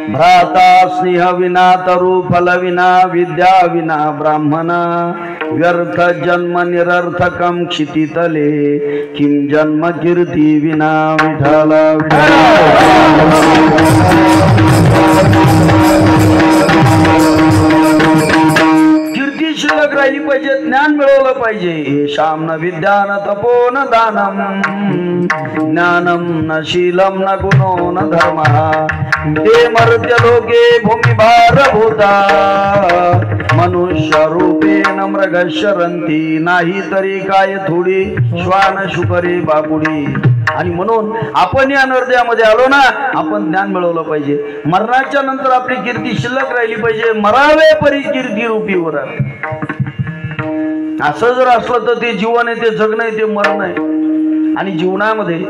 भ्राता स्नेह विना तरु फल विना विद्या विना ब्राह्मणा व्यर्थ जन्म निरर्थकम क्षितितले किम जन्म कीर्ती विना. विठाला कीर्ती शिल्लक राहिली पाहिजे. ज्ञान मिळवलं पाहिजे. शाम न विद्या न तपो न दानम ज्ञानम न शीलम न गुणो न धर्म ते मर्त्य लोके भूमि भारभूता मनुष्य रूपे न मृग शरंती नाही तरी काय थोडी श्वान शुकरे बापुडी. आणि म्हणून आपण या नरदेहामध्ये आलो ना आपण ज्ञान मिळवलं पाहिजे. मरणाच्या नंतर आपली कीर्ती शिल्लक राहिली पाहिजे. मरावे परी कीर्ती रूपीवर. असं जर असलं तर ते जीवन आहे ते जगणं आहे ते मरण आहे. आणि जीवनामध्ये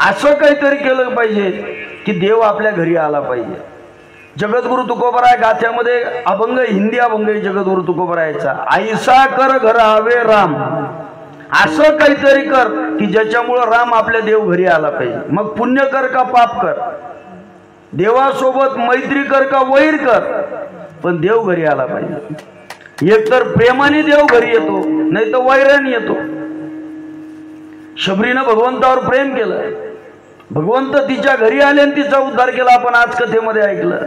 असं काहीतरी केलं पाहिजे की देव आपल्या घरी आला पाहिजे. जगद्गुरु तुकोबाराय गाथ्यामध्ये अभंग हिंदी अभंग जगद्गुरु तुकोबारायचा ऐसा कर घर हवे राम. असं काहीतरी कर की ज्याच्यामुळं राम आपल्या देव घरी आला पाहिजे. मग पुण्य कर का पाप कर देवासोबत मैत्री कर का वैर कर पण देव घरी आला पाहिजे. एक तर प्रेमाने देव घरी येतो नाही तर वैराने येतो. शबरीनं भगवंतावर प्रेम केलं. भगवंत तिच्या घरी आले आणि तिचा उद्धार केला. आपण आज कथेमध्ये ऐकलं.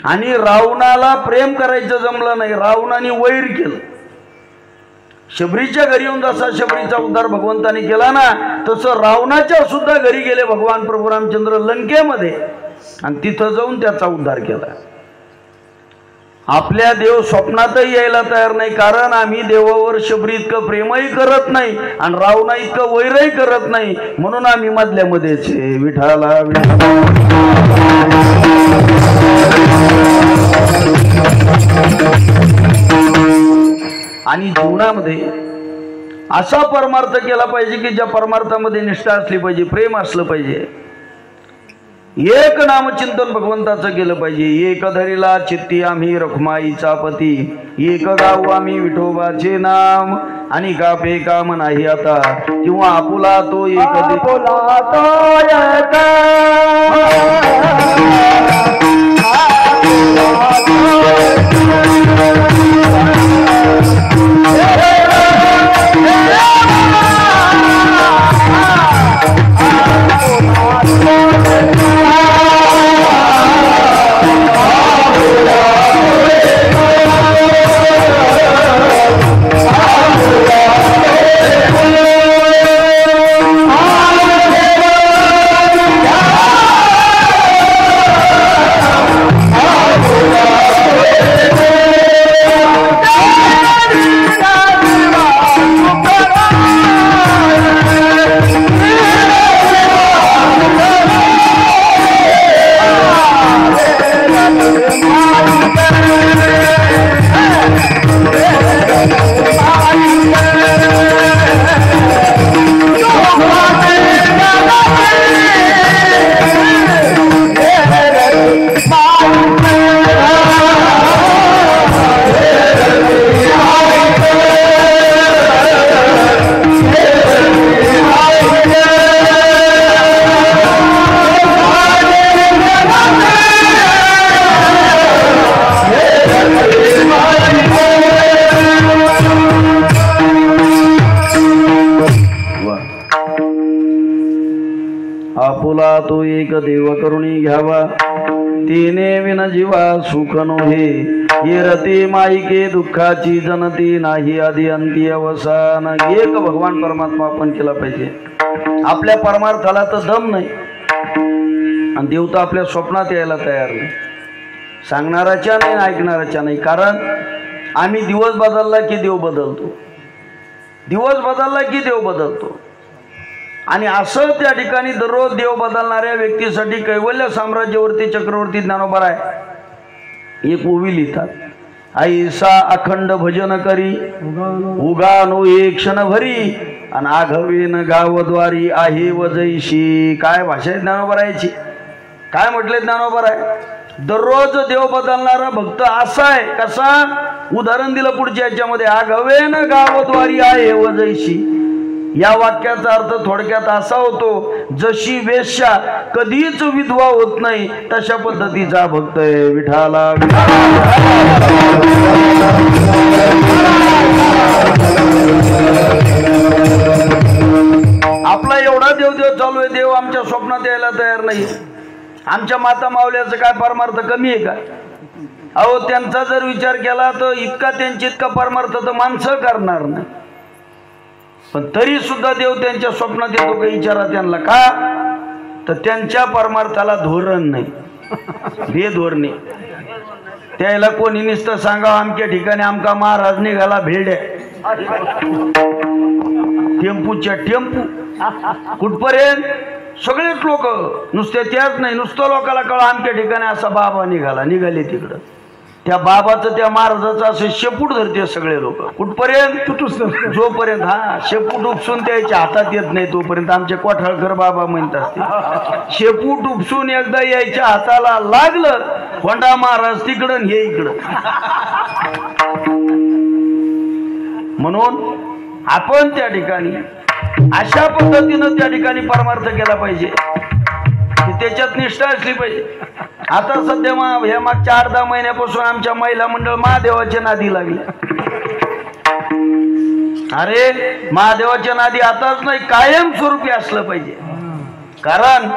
आणि रावणाला प्रेम करायचं जमलं नाही रावणाने वैर केलं. शबरीच्या घरी येऊन जसा शबरीचा उद्धार भगवंताने केला ना तसं रावणाच्या सुद्धा घरी गेले भगवान प्रभू रामचंद्र लंकेमध्ये आणि तिथं जाऊन त्याचा उद्धार केला. आपल्या देव स्वप्नातही यायला तयार नाही कारण आम्ही देवावर शबरी इतकं प्रेमही करत नाही आणि रावणा इतकं वैरही करत नाही म्हणून आम्ही मधल्यामध्येच. विठाला आणि जीवनामध्ये असा परमार्थ केला पाहिजे की ज्या परमार्थामध्ये निष्ठा असली पाहिजे प्रेम असलं पाहिजे. एक नामचिंतन भगवंताचं केलं पाहिजे. एक धरीला चित्ती आम्ही रखुमाईचा पती एक गाऊ आम्ही विठोबाचे नाम आणि कापे काम नाही आता किंवा आपुला तो एक आपुला तो एक देव करुणी घ्यावा, तिने विन जीवा सुख नोहे, येरते माईके दुःखाची जनती, नाही आधी अंती अवसान. एक भगवान परमात्मा आपण केला पाहिजे. आपल्या परमार्थाला तर दम नाही आणि देव तर आपल्या स्वप्नात यायला तयार नाही, सांगणाराच्या नाही ऐकणाराच्या नाही. कारण आम्ही दिवस बदलला की देव बदलतो, दिवस बदलला की देव बदलतो. आणि असं त्या ठिकाणी दररोज देव बदलणाऱ्या व्यक्तीसाठी कैवल्य साम्राज्यवर्ती चक्रवर्ती ज्ञानोबा एक ओवी लिहितात. ऐसा अखंड भजन करी, उगानो एक क्षण भरी, आणि आघवेन गावद्वारी आहे वजैशी. काय भाषा आहे ज्ञानोबरायची, काय म्हटले ज्ञानोबराय? दररोज देव बदलणारा भक्त असा आहे. कसा? उदाहरण दिलं पुढच्या याच्यामध्ये, आघवेन गावद्वारी आहे वजैशी. या वाक्याचा अर्थ थोडक्यात असा होतो, जशी वेश्या कधीच विधवा होत नाही तशा पद्धतीचा भक्त आहे विठाला. आपला एवढा देव चालू आहे, देव आमच्या स्वप्नात यायला तयार नाही. आमच्या माता मावल्याचं काय परमार्थ कमी आहे का? अहो, त्यांचा जर विचार केला तर इतका त्यांची इतका परमार्थ तर माणसं करणार नाही. पण तरी सुद्धा देव त्यांच्या स्वप्नात येतो का विचारा त्यांना. का? तर त्यांच्या परमार्थाला धोरण नाही, बेधोरणे. त्याला कोणी नुसतं सांगावं आमच्या ठिकाणी आमका महाराज निघाला भेड्या, टेम्पूच्या टेम्पू कुठपर्यंत. सगळेच लोक नुसते त्याच नाही, नुसतं लोकांना कळ आमच्या ठिकाणी असा बाबा निघाले तिकडं. त्या बाबाचं त्या महाराजाचं असे शेपूट धरते सगळे लोक. कुठपर्यंत? जोपर्यंत शेपूट उपसून त्याच्या हातात येत नाही तोपर्यंत आमचे कोठाळकर बाबा म्हणत असते. शेपूट उपसून एकदा यायच्या हाताला लागलं, कोंडा महाराज तिकडं हे इकडं. म्हणून आपण त्या ठिकाणी अशा पद्धतीनं त्या ठिकाणी परमार्थ केला पाहिजे, त्याच्यात निष्ठा असली पाहिजे. आता सध्या ह्या मागच्या 8-10 महिन्यापासून आमच्या महिला मंडळ महादेवाच्या नादी लागले. अरे महादेवाच्या नादी आताच नाही, कायम स्वरूपी असलं पाहिजे. कारण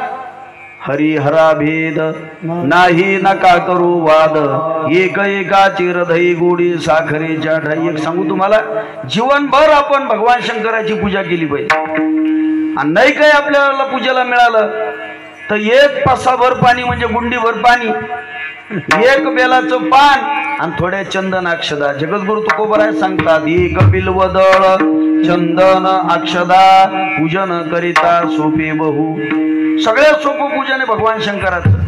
हरिहरा भेद नाही नका करू वाद, एक एकाची हृदय गोडी साखरेच्या ठाई. एक सांगू तुम्हाला, जीवनभर आपण भगवान शंकराची पूजा केली पाहिजे. आणि नाही काही आपल्याला पूजेला मिळालं तर एक पासाभर पाणी म्हणजे गुंडीभर पाणी, एक बेलाचं पान आणि थोड्या चंदन अक्षदा. जगद्गुरु तुकोबराय सांगतात, एक बिल्वदळ चंदन अक्षदा पूजन करिता सोपे बहु. सगळ्यात सोपं पूजन आहे भगवान शंकराचं.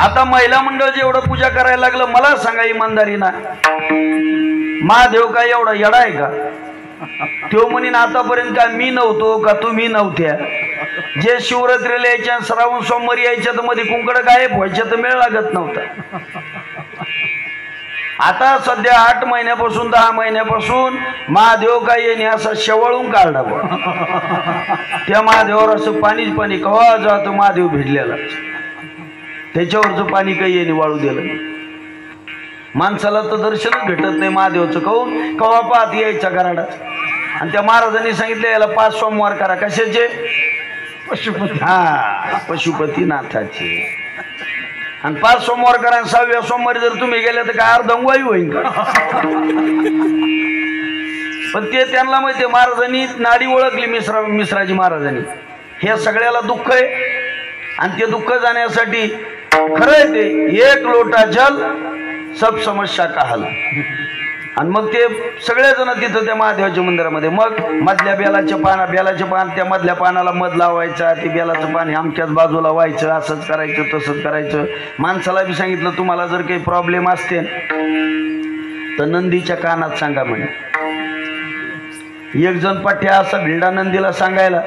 आता महिला मंडळ जे एवढं पूजा करायला लागलं, मला सांगा इमानदारीना, महादेव काय एवढा येडा आहे का? तो म्हणीन आतापर्यंत काय मी नव्हतो का तुम्ही नव्हत्या? जे शिवरात्रीला यायच्या, श्रावण सोमवारी यायच्या तर मध्ये कुंकड गायब व्हायच्या तर मेळ लागत नव्हता. आता सध्या 8 महिन्यापासून 10 महिन्यापासून महादेव काय येणे असा शेवळून काढला. त्या महादेवावर असं पाणीच पाणी, कवा जातो महादेव भिडलेला, त्याच्यावरचं पाणी काही येणे वाळू दिलं. माणसाला तर दर्शनच भेटत नाही महादेवचं. कहून कवा पाहत यायच्या कराडात. आणि त्या महाराजांनी सांगितलं याला 5 सोमवार करा. कशाचे? पशुपती. पशुपतीनाथाचे. आणि 5 सोमवार करा. 6व्या सोमवारी जर तुम्ही गेले तर काय अर्धंगवायू होईल का? पण ते त्यांना माहिती, महाराजांनी नाडी ओळखली, मिश्राजी महाराजांनी. हे सगळ्याला दुःख आहे आणि ते दुःख जाण्यासाठी खरंय ते एक लोटा जल सब समस्या का हल. आणि मग ते सगळेजण तिथं त्या महादेवाच्या मंदिरामध्ये. मग मधल्या बेलाचे पान त्या मधल्या पानाला मध लावायचा, ते बेलाचं पान आमच्याच बाजूला व्हायचं. असंच करायचं तसंच करायचं. माणसाला बी सांगितलं तुम्हाला जर काही प्रॉब्लेम असते तर नंदीच्या कानात सांगा म्हणे. एक जण पाठ्या असा भिल्डा नंदीला सांगायला,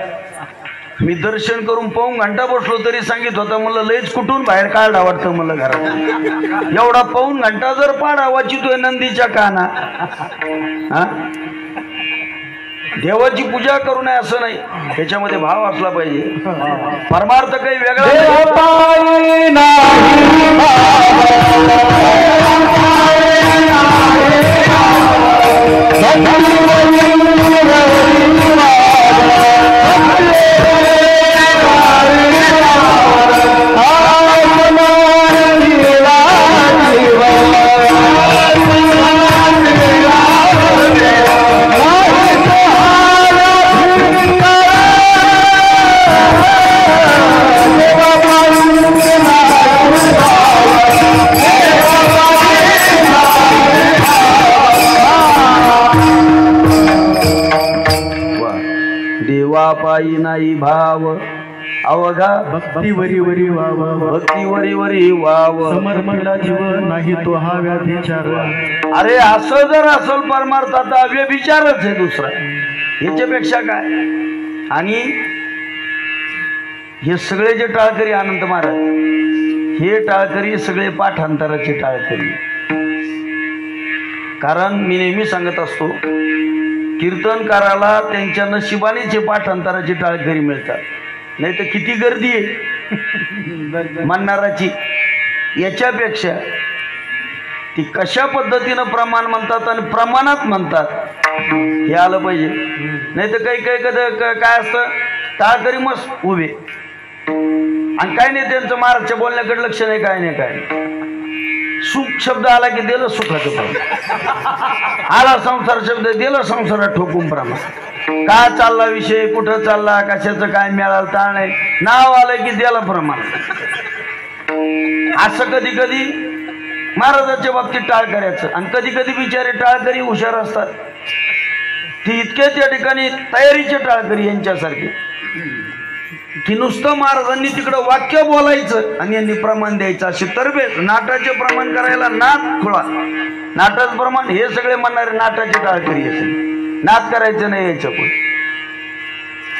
मी दर्शन करून पाऊण घंटा बसलो तरी सांगित होता, मला लयच कुठून बाहेर काढा वाटतं मला घरात. एवढा पाऊण घंटा जर पाडा वाचितोय नंदीच्या काना. देवाची पूजा करू नये असं नाही, त्याच्यामध्ये भाव असला पाहिजे. परमार्थ काही वेगळा अवघा भक्ती वरी वरी वाव, भक्ती वरी वरी वाव, समर्पणला जीव नाही तो हा व्याधिचार. अरे असं जर असल परमार्थाचा व्यभिचारच आहे दुसरा, याच्यापेक्षा काय. आणि हे सगळे जे टाळकरी अनंत महाराज, हे टाळकरी सगळे पाठांतराचे टाळकरी. कारण मी नेहमी सांगत असतो, कीर्तनकाराला त्यांच्या नशिबानेचे पाठांतराचे टाळकरी मिळतात, नाही तर किती गर्दी आहे म्हणणाराची. याच्यापेक्षा ती कशा पद्धतीनं प्रमाण म्हणतात आणि प्रमाणात म्हणतात हे आलं पाहिजे. नाही तर काही काही काय असतं, टाळकरी मस्त उभे आणि काय नाही, त्यांचं महाराजच्या बोलण्याकडे लक्ष नाही, काय नाही काय नाही. सुख शब्द आला की दिलं सुखाचं प्रमाण, आला संसार शब्द दिलं संसारात ठोकून प्रमाण. काय चालला विषय, कुठं चालला, कशाचं काय मिळालं ताण नाही, नाव आलं की दिलं प्रमाण. असं कधी कधी महाराजाच्या बाबतीत टाळकऱ्याचं. आणि कधी कधी बिचारे टाळकरी हुशार असतात, ती इतके त्या ठिकाणी तयारीचे टाळकरी यांच्यासारखे, की नुसतं महाराजांनी तिकडं वाक्य बोलायचं आणि यांनी प्रमाण द्यायचं. असे तरबे नाटाचे प्रमाण करायला नाट खुळा, नाटाचं प्रमाण हे सगळे म्हणणारे नाटाचे टाळकरी असेल, नाट करायचं नाही यायचं कोण.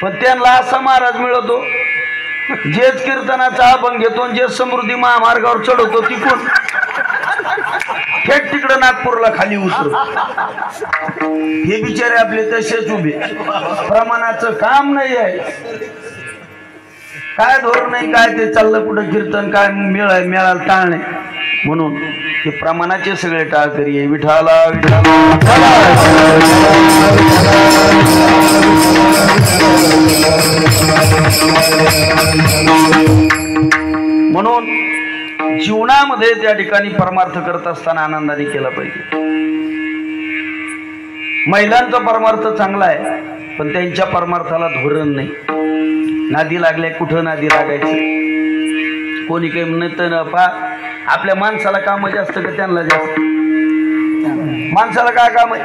पण त्यांना असा महाराज मिळवतो, जेच कीर्तनाचा अभंग घेतो, जे समृद्धी महामार्गावर चढवतो तिकून थेट तिकडं नागपूरला खाली उतरतो. हे बिचारे आपले तसेच उभे, प्रमाणाचं काम नाही आहे, काय धोरण नाही, काय ते चाललं कुठं कीर्तन, काय मिळाल ताळ नाही. म्हणून हे प्रमाणाचे सगळे टाळकरी आहे. विठाला म्हणून जीवनामध्ये त्या ठिकाणी परमार्थ करत असताना आनंदाने केला पाहिजे. महिलांचा परमार्थ चांगला आहे, पण त्यांच्या परमार्थाला धोरण नाही. नादी लागल्या, कुठं नादी लागायचं, कोणी काही म्हणत न पा. आपल्या माणसाला काम जास्त का त्यांना जास्त, माणसाला काय काम आहे.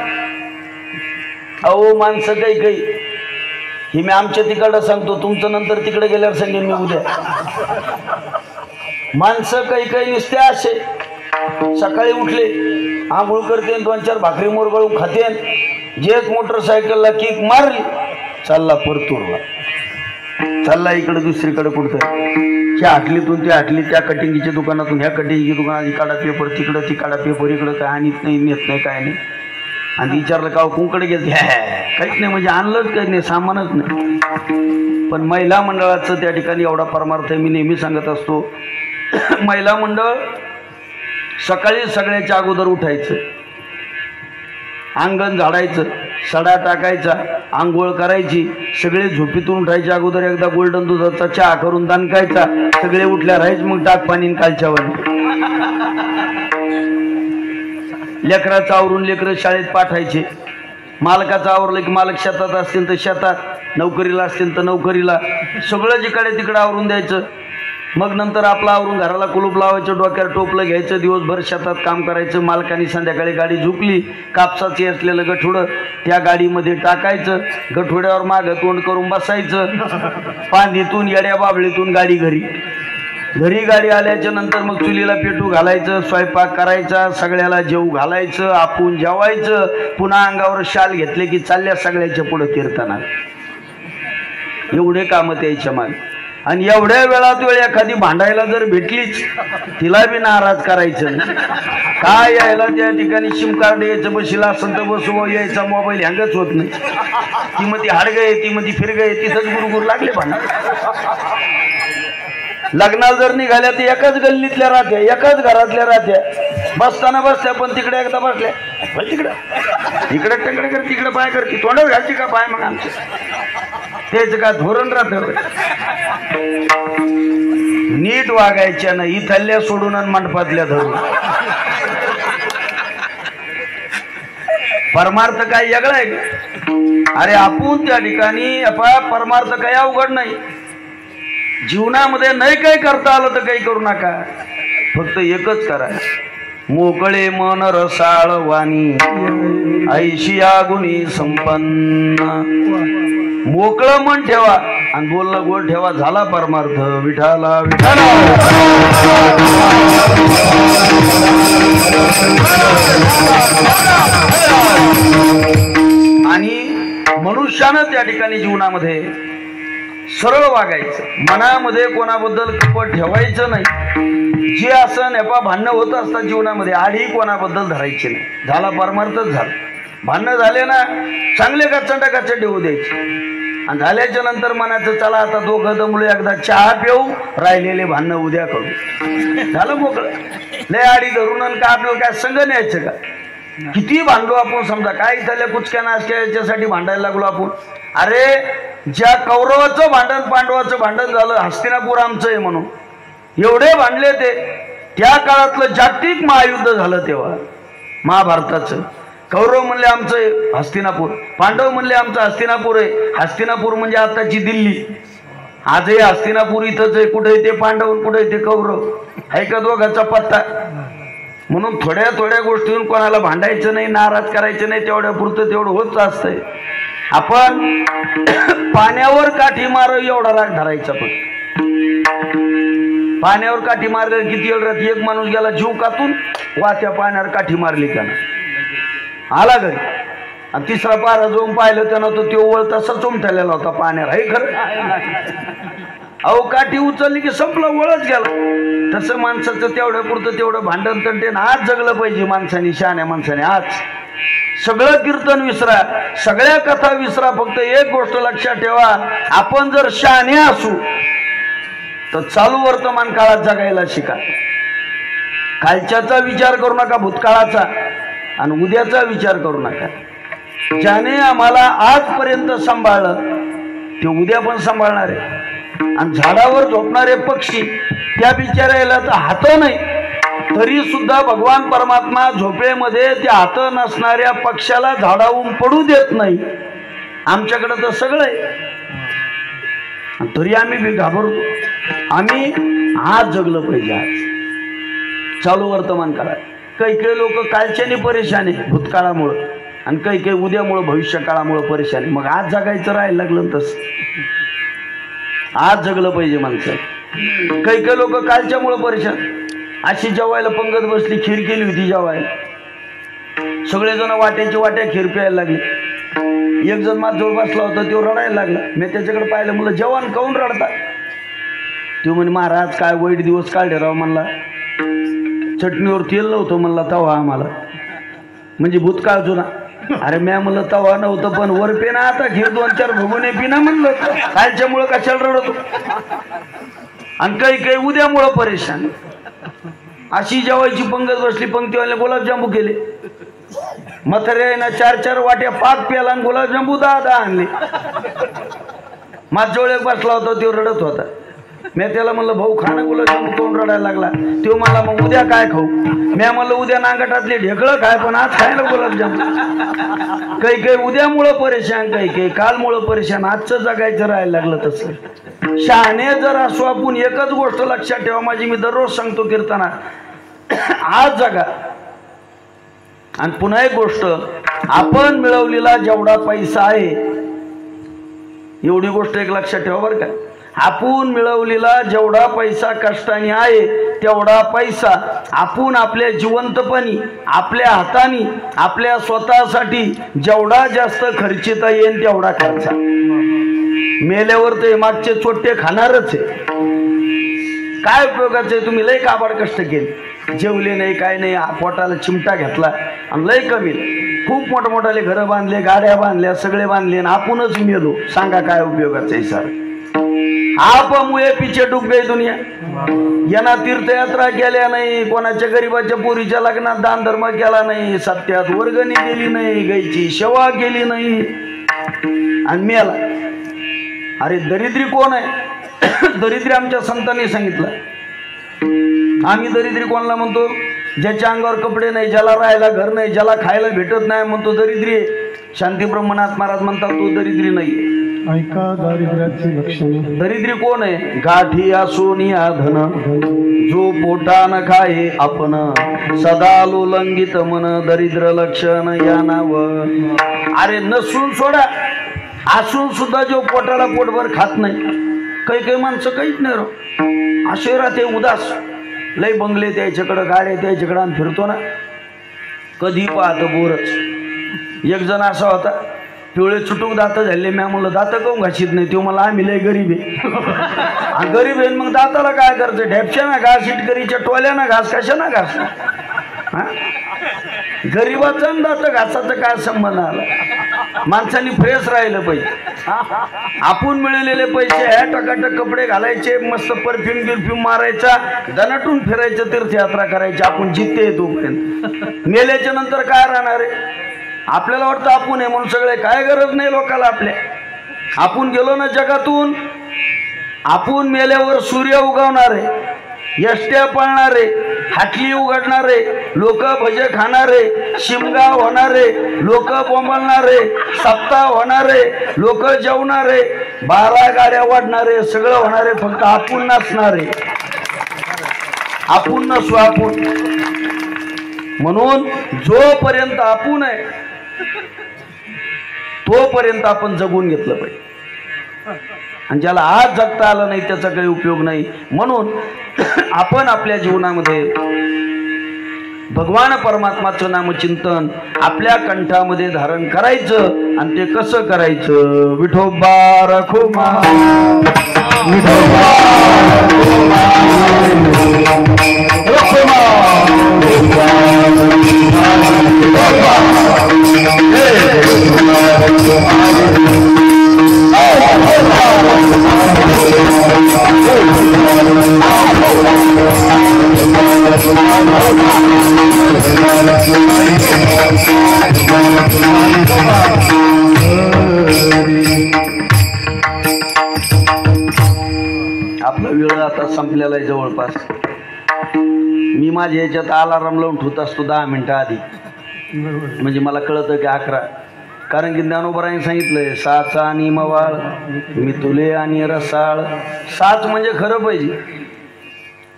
अहो माणसं काही काही, ही मी आमच्या तिकडं सांगतो, तुमचं नंतर तिकडे गेल्यावर सांगेन मी उद्या. माणसं काही काही नुसते असे, सकाळी उठले आंघोळ करते, 2-4 भाकरी मोरगळून खाते, जेच मोटरसायकलला किक मारली, चालला परतूरला, चालला इकडे दुसरीकडे कुठं, त्या हाटलीतून त्या हाटली, त्या कटिंगीच्या दुकानातून ह्या कटिंगच्या दुकानात, इकाडा पेपर तिकडं, तिकाडा पेपर इकडं, काय आणत नाही, नेत नाही, काय नाही. आणि विचारलं का कुंकडे गेलं, काहीच नाही, म्हणजे आणलंच काही नाही, सामानच नाही. पण महिला मंडळाचं त्या ठिकाणी एवढा परमार्थ आहे. मी नेहमी सांगत असतो, महिला मंडळ सकाळी सगळ्याच्या अगोदर उठायचं, अंगण झाडायचं, सडा टाकायचा, आंघोळ करायची, सगळे झोपेतून उठायच्या अगोदर एकदा गोल्डन दुधाचा चहा करून दानकायचा, सगळे उठल्या राहायचं, मग टाक पाणी कालच्यावर. लेकराचं आवरून लेकरं शाळेत पाठायचे, मालकाचं आवरलं की मालक शेतात असतील तर शेतात, नोकरीला असतील तर नोकरीला, सगळं जिकडे तिकडे आवरून द्यायचं. मग नंतर आपलं आवरून घराला कुलूप लावायचं, डोक्यावर टोपलं घ्यायचं, दिवसभर शेतात काम करायचं. मालकाने संध्याकाळी गाडी झुकली, कापसाचे असलेलं गठुडं त्या गाडीमध्ये टाकायचं, गठुड्यावर मागं तोंड करून बसायचं, पांदीतून येड्या बाबळीतून गाडी घरी. घरी गाडी आल्याच्या नंतर मग चुलीला पेटू घालायचं, स्वयंपाक करायचा, सगळ्याला जेवू घालायचं, आपण जेवायचं, पुन्हा अंगावर शाल घेतले की चालल्या सगळ्याच्या पुढं कीर्तनात. एवढे कामं त्याच्या मागे. आणि एवढ्या वेळात वेळ एखादी भांडायला जर भेटलीच, तिला बी नाराज करायचं नाही. काय यायला त्या ठिकाणी सिम कार्ड यायचं, बशीला असेल तर बसू, यायचा मोबाईल हँगच होत नाही. ती मग ती हाडगय, ती मग ती फिरगय, तिथंच गुरगुर लागले भांडण. लग्नाला जर निघाल्या तर एकाच गल्लीतल्या राहत्या, एकाच घरातल्या राहत्या, बसताना बसत्या, पण तिकडे एकदा बसल्या तिकडे इकडे टंगडे कर, तिकडे पाय कर, की तोंडावर घालची का पाय, मग आमचं तेच का धोरण राहत. नीट वागायच्या ना, इथल्या सोडून आणि मंडपातल्या धरून. परमार्थ काय वेगळा आहे का? अरे आपण त्या ठिकाणी परमार्थ काय अवघड नाही. जीवनामध्ये नाही काही करता आलं तर काही करू नका, फक्त एकच करा, मोकळे मन रसाळ वाणी, ऐशिया गुणी संपन्न. मोकळं मन ठेवा आणि बोललं गोल ठेवा, झाला परमार्थ. विठाला विठाला. आणि मनुष्यानं त्या ठिकाणी जीवनामध्ये सरळ वागायचं, मनामध्ये कोणाबद्दल कपट ठेवायचं नाही. जे असं नेपा भांडणं होत असतात जीवनामध्ये, आधी कोणाबद्दल धरायचे नाही. झाला परमार्थच झाला. भांडणं झाले ना, चांगले कच्चंडा कच्चंडे होऊ द्यायचे आणि झाल्याच्या नंतर मनाचं चला आता दोघं दमलो, एकदा चहा पिऊ, राहिलेले भांडणं उद्या करू. झालं मोकळं. लय आडी धरून का आपल्याला काय संग न्यायचं का? किती भांडलो आपण, समजा काय झाल्या कुचक्या नाचक्या याच्यासाठी भांडायला लागलो आपण. अरे ज्या कौरवाचं भांडण पांडवाचं भांडण झालं, हस्तिनापूर आमचं आहे म्हणून एवढे भांडले ते. त्या काळातलं जागतिक महायुद्ध झालं तेव्हा महाभारताचं. कौरव म्हणले आमचं हस्तिनापूर, पांडव म्हणले आमचं हस्तिनापूर आहे. हस्तिनापूर म्हणजे आताची दिल्ली. आजही हस्तिनापूर इथंच आहे. कुठे ते पांडव, कुठे ते कौरव, आहे का दोघांचा पत्ता? म्हणून थोड्या थोड्या गोष्टीतून कोणाला भांडायचं नाही, नाराज करायचं नाही. तेवढ्या पुरतं तेवढं होत असतंय. आपण पाण्यावर काठी मार एवढा राग धरायचा. पण पाण्यावर काठी मारलं किती वेळ राहते? एक माणूस गेला जीव कातून, वा त्या पाण्यावर काठी मारली त्यानं, आला घरी. आणि तिसरा पारा जाऊन पाहिलं त्यानं, तो वळ तसा चोमठलेला होता पाण्यावर. आहे खरं? अहो काठी उचलली की संपलं, वळच गेला. तसं माणसाचं तेवढ्या पुरतं तेवढं भांडण तंटेन आज जगलं पाहिजे माणसाने, शहाण्या माणसाने. आज सगळं कीर्तन विसरा, सगळ्या कथा विसरा. फक्त एक गोष्ट लक्षात ठेवा, आपण जर शहाणे असू तर चालू वर्तमान काळात जगायला शिका. कालच्याचा विचार करू नका, भूतकाळाचा, आणि उद्याचा विचार करू नका. ज्याने आम्हाला आजपर्यंत सांभाळलं ते उद्या पण सांभाळणार आहे. आणि झाडावर झोपणारे पक्षी, त्या बिचारायला तर हात नाही, तरी सुद्धा भगवान परमात्मा झोपेमध्ये त्या हात नसणाऱ्या पक्षाला झाडावून पडू देत नाही. आमच्याकडे तर सगळं आहे, तरी आम्ही बी घाबरतो. आम्ही आज जगलं पाहिजे. आज चालू वर्तमान काळात काही काही लोक कालच्याने परेशान आहे भूतकाळामुळं, आणि काही काही उद्यामुळं भविष्य काळामुळं परेशान आहे. मग आज जगायचं राहायला लागलं तसं. आज जगलं पाहिजे माणसं. काही काही लोक कालच्यामुळं परेशान. अशी जेवायला पंगत बसली, खीर केली होती जेवायला, सगळेजण वाट्याची वाट्या खीर प्यायला लागले. एक जण माझ्याजवळ बसला होता, तो रडायला लागला. मी त्याच्याकडे पाहिलं, म्हणलं जेवण काऊन रडता? तो म्हणे महाराज काय वाईट दिवस काढले राव. म्हणला चटणीवर तेल नव्हतं म्हणला तवा आम्हाला, म्हणजे भूतकाळ जुना. अरे म्या म्हणलं तवा नव्हतं, पण वर पेना आता खीर 2-4 भगवने पिना म्हणलं. कालच्यामुळं कशाला रडतो? आणि काही काही उद्यामुळं परेशान. अशी जेवायची पंगत बसली, पंक्तीवाले गुलाबजांबू केले. म्हातारे ना 4-4 वाट्या पाक प्याला आणि गुलाबजांबू 10-10 आणले. माझ्याजवळ एक बसला होता, तो रडत होता. मी त्याला म्हणलं भाऊ खाणं गुलाबजांबू कोण रडायला लागला? तो मला मग उद्या काय खाऊ? मी म्हणलं उद्या नांगटातले ढेकळं खाय, पण आज खायला गुलाबजांबू. काही काही उद्यामुळं परेशान, काही काही कालमुळं परेशान. आजचं जगायचं राहायला लागलं तसं. शहाणे जर असो आपण, एकच गोष्ट लक्षात ठेवा, माझी मी दररोज सांगतो कीर्तनात, आज जगा. आणि पुन्हा एक गोष्ट, आपण मिळवलेला जेवढा पैसा आहे, एवढी गोष्ट एक लक्षात ठेवा बरं का. आपण मिळवलेला जेवढा पैसा कष्टाने आहे, तेवढा पैसा आपण आपल्या जिवंतपणी, आपल्या हाताने, आपल्या स्वतःसाठी जेवढा जास्त खर्चिता येईल तेवढा खर्चा. मेल्यावर ते मागचे चोट्टे खाणारच आहे. काय उपयोगाचं आहे? तुम्ही लय काबाड कष्ट केले, जेवले नाही, काय नाही, पोटाला चिमटा घेतला आणि लय कमी, खूप मोठमोठाले घरं बांधले, गाड्या बांधल्या, सगळे बांधले, आणि आपणच मेलो. सांगा काय उपयोगाचं आहे सर? आप मुळे पिछे डूब गई दुनिया. यांना तीर्थयात्रा केल्या नाही, कोणाच्या गरीबाच्या पोरीच्या लग्नात दान धर्म केला नाही, सत्यात वर्गणी दिली नाही, गायची सेवा केली नाही, आणि मेला. अरे दरिद्री कोण आहे? दरिद्री आमच्या संतांनी सांगितलं. आम्ही दरिद्री कोणाला म्हणतो? ज्याच्या अंगावर कपडे नाही, ज्याला राहायला घर नाही, ज्याला खायला भेटत नाही, म्हणतो दरिद्री आहे. शांती ब्रह्मनाथ महाराज म्हणतात तो दरिद्री नाही. ऐका दारिद्र्याची लक्षणे. दरिद्री कोण आहे? गाठी असून या धन, जो पोटान खाये आपण, सदा लोलंगित मन, दरिद्र लक्षण या नाव. अरे नसून सोडा, असून सुद्धा जो पोटाला पोटभर खात नाही, काही काही माणसं काहीच नाही राव, असे राहते उदास. लय बंगले त्याच्याकडं, गाड्या त्याच्याकडं आम्ही फिरतो ना, कधी पाहतो बोरच. एक जण असा होता, पिवळे चुटूक दात झाले. मी म्हणलं दात काऊन घाशीत नाही? तो मला आम्ही लय गरीब आहे. गरीब आहे मग दाताला काय करायचं? ढेपच्या ना घास, इटकरीच्या टोल्या ना घास, कशा ना घास. गरीबाचा दात घासाचा काय संबंध आला? माणसांनी फ्रेश राहिलं पाहिजे. आपण मिळवलेले पैसे ह्या टकाटक कपडे घालायचे, मस्त परफ्यूम गिरफ्यूम मारायचा, दनाटून फिरायचं, तीर्थयात्रा करायची. आपण जिथे येतो पर्यंत मेल्याच्या नंतर काय राहणार आहे? आपल्याला वाटतं आपण आहे म्हणून सगळे, काय गरज नाही लोकाला आपल्या. आपण गेलो ना जगातून, आपण मेल्यावर सूर्य उगवणारे, यष्ट्या पळणारे, हाटली उघडणारे, लोक भजे खाणारे, शिमगा होणारे, लोक बोंबलणारे, सप्ताह होणारे, लोक जेवणारे, 12 गाड्या वाढणारे, सगळं होणारे. फक्त आपण नसणारे, आपण नसू आपण. म्हणून जोपर्यंत आपण आहे तोपर्यंत आपण जगून घेतलं पाहिजे. आणि ज्याला आज जगता आलं नाही त्याचा काही उपयोग नाही. म्हणून आपण आपल्या जीवनामध्ये भगवान परमात्माचं नामचिंतन आपल्या कंठामध्ये धारण करायचं. आणि ते कसं करायचं? विठोबा रखुमा, विठोबा आपला वेळ आता संपलेला आहे जवळपास. मी माझ्या ह्याच्यात अलार्म लावून ठेवत असतो 10 मिनिटं आधी, म्हणजे मला कळतं की 11. कारण की ज्ञानोबरांनी सांगितलंय, साचा आणि मवाळ, मितुले आणि रसाळ. साच म्हणजे खरं पाहिजे,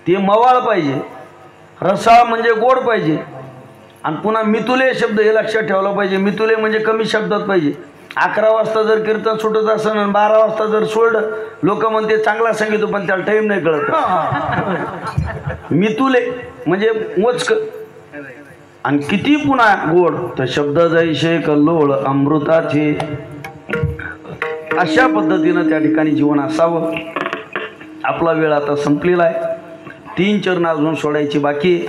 ते मवाळ पाहिजे. रसाळ म्हणजे गोड पाहिजे. आणि पुन्हा मितुले शब्द हे लक्षात ठेवला पाहिजे. मितुले म्हणजे कमी शब्दात पाहिजे. 11 वाजता जर कीर्तन सुटत असेल आणि 12 वाजता जर सोडलं, लोक म्हणते चांगला सांगितलं पण त्याला टाईम नाही कळत. मितुले म्हणजे मोजक. आणि किती पुन्हा गोड, तर शब्द जैसे कल्लोळ अमृताचे. अशा पद्धतीनं त्या ठिकाणी जीवन असावं. आपला वेळ आता संपलेला आहे. 3 चरण अजून सोडायची बाकी.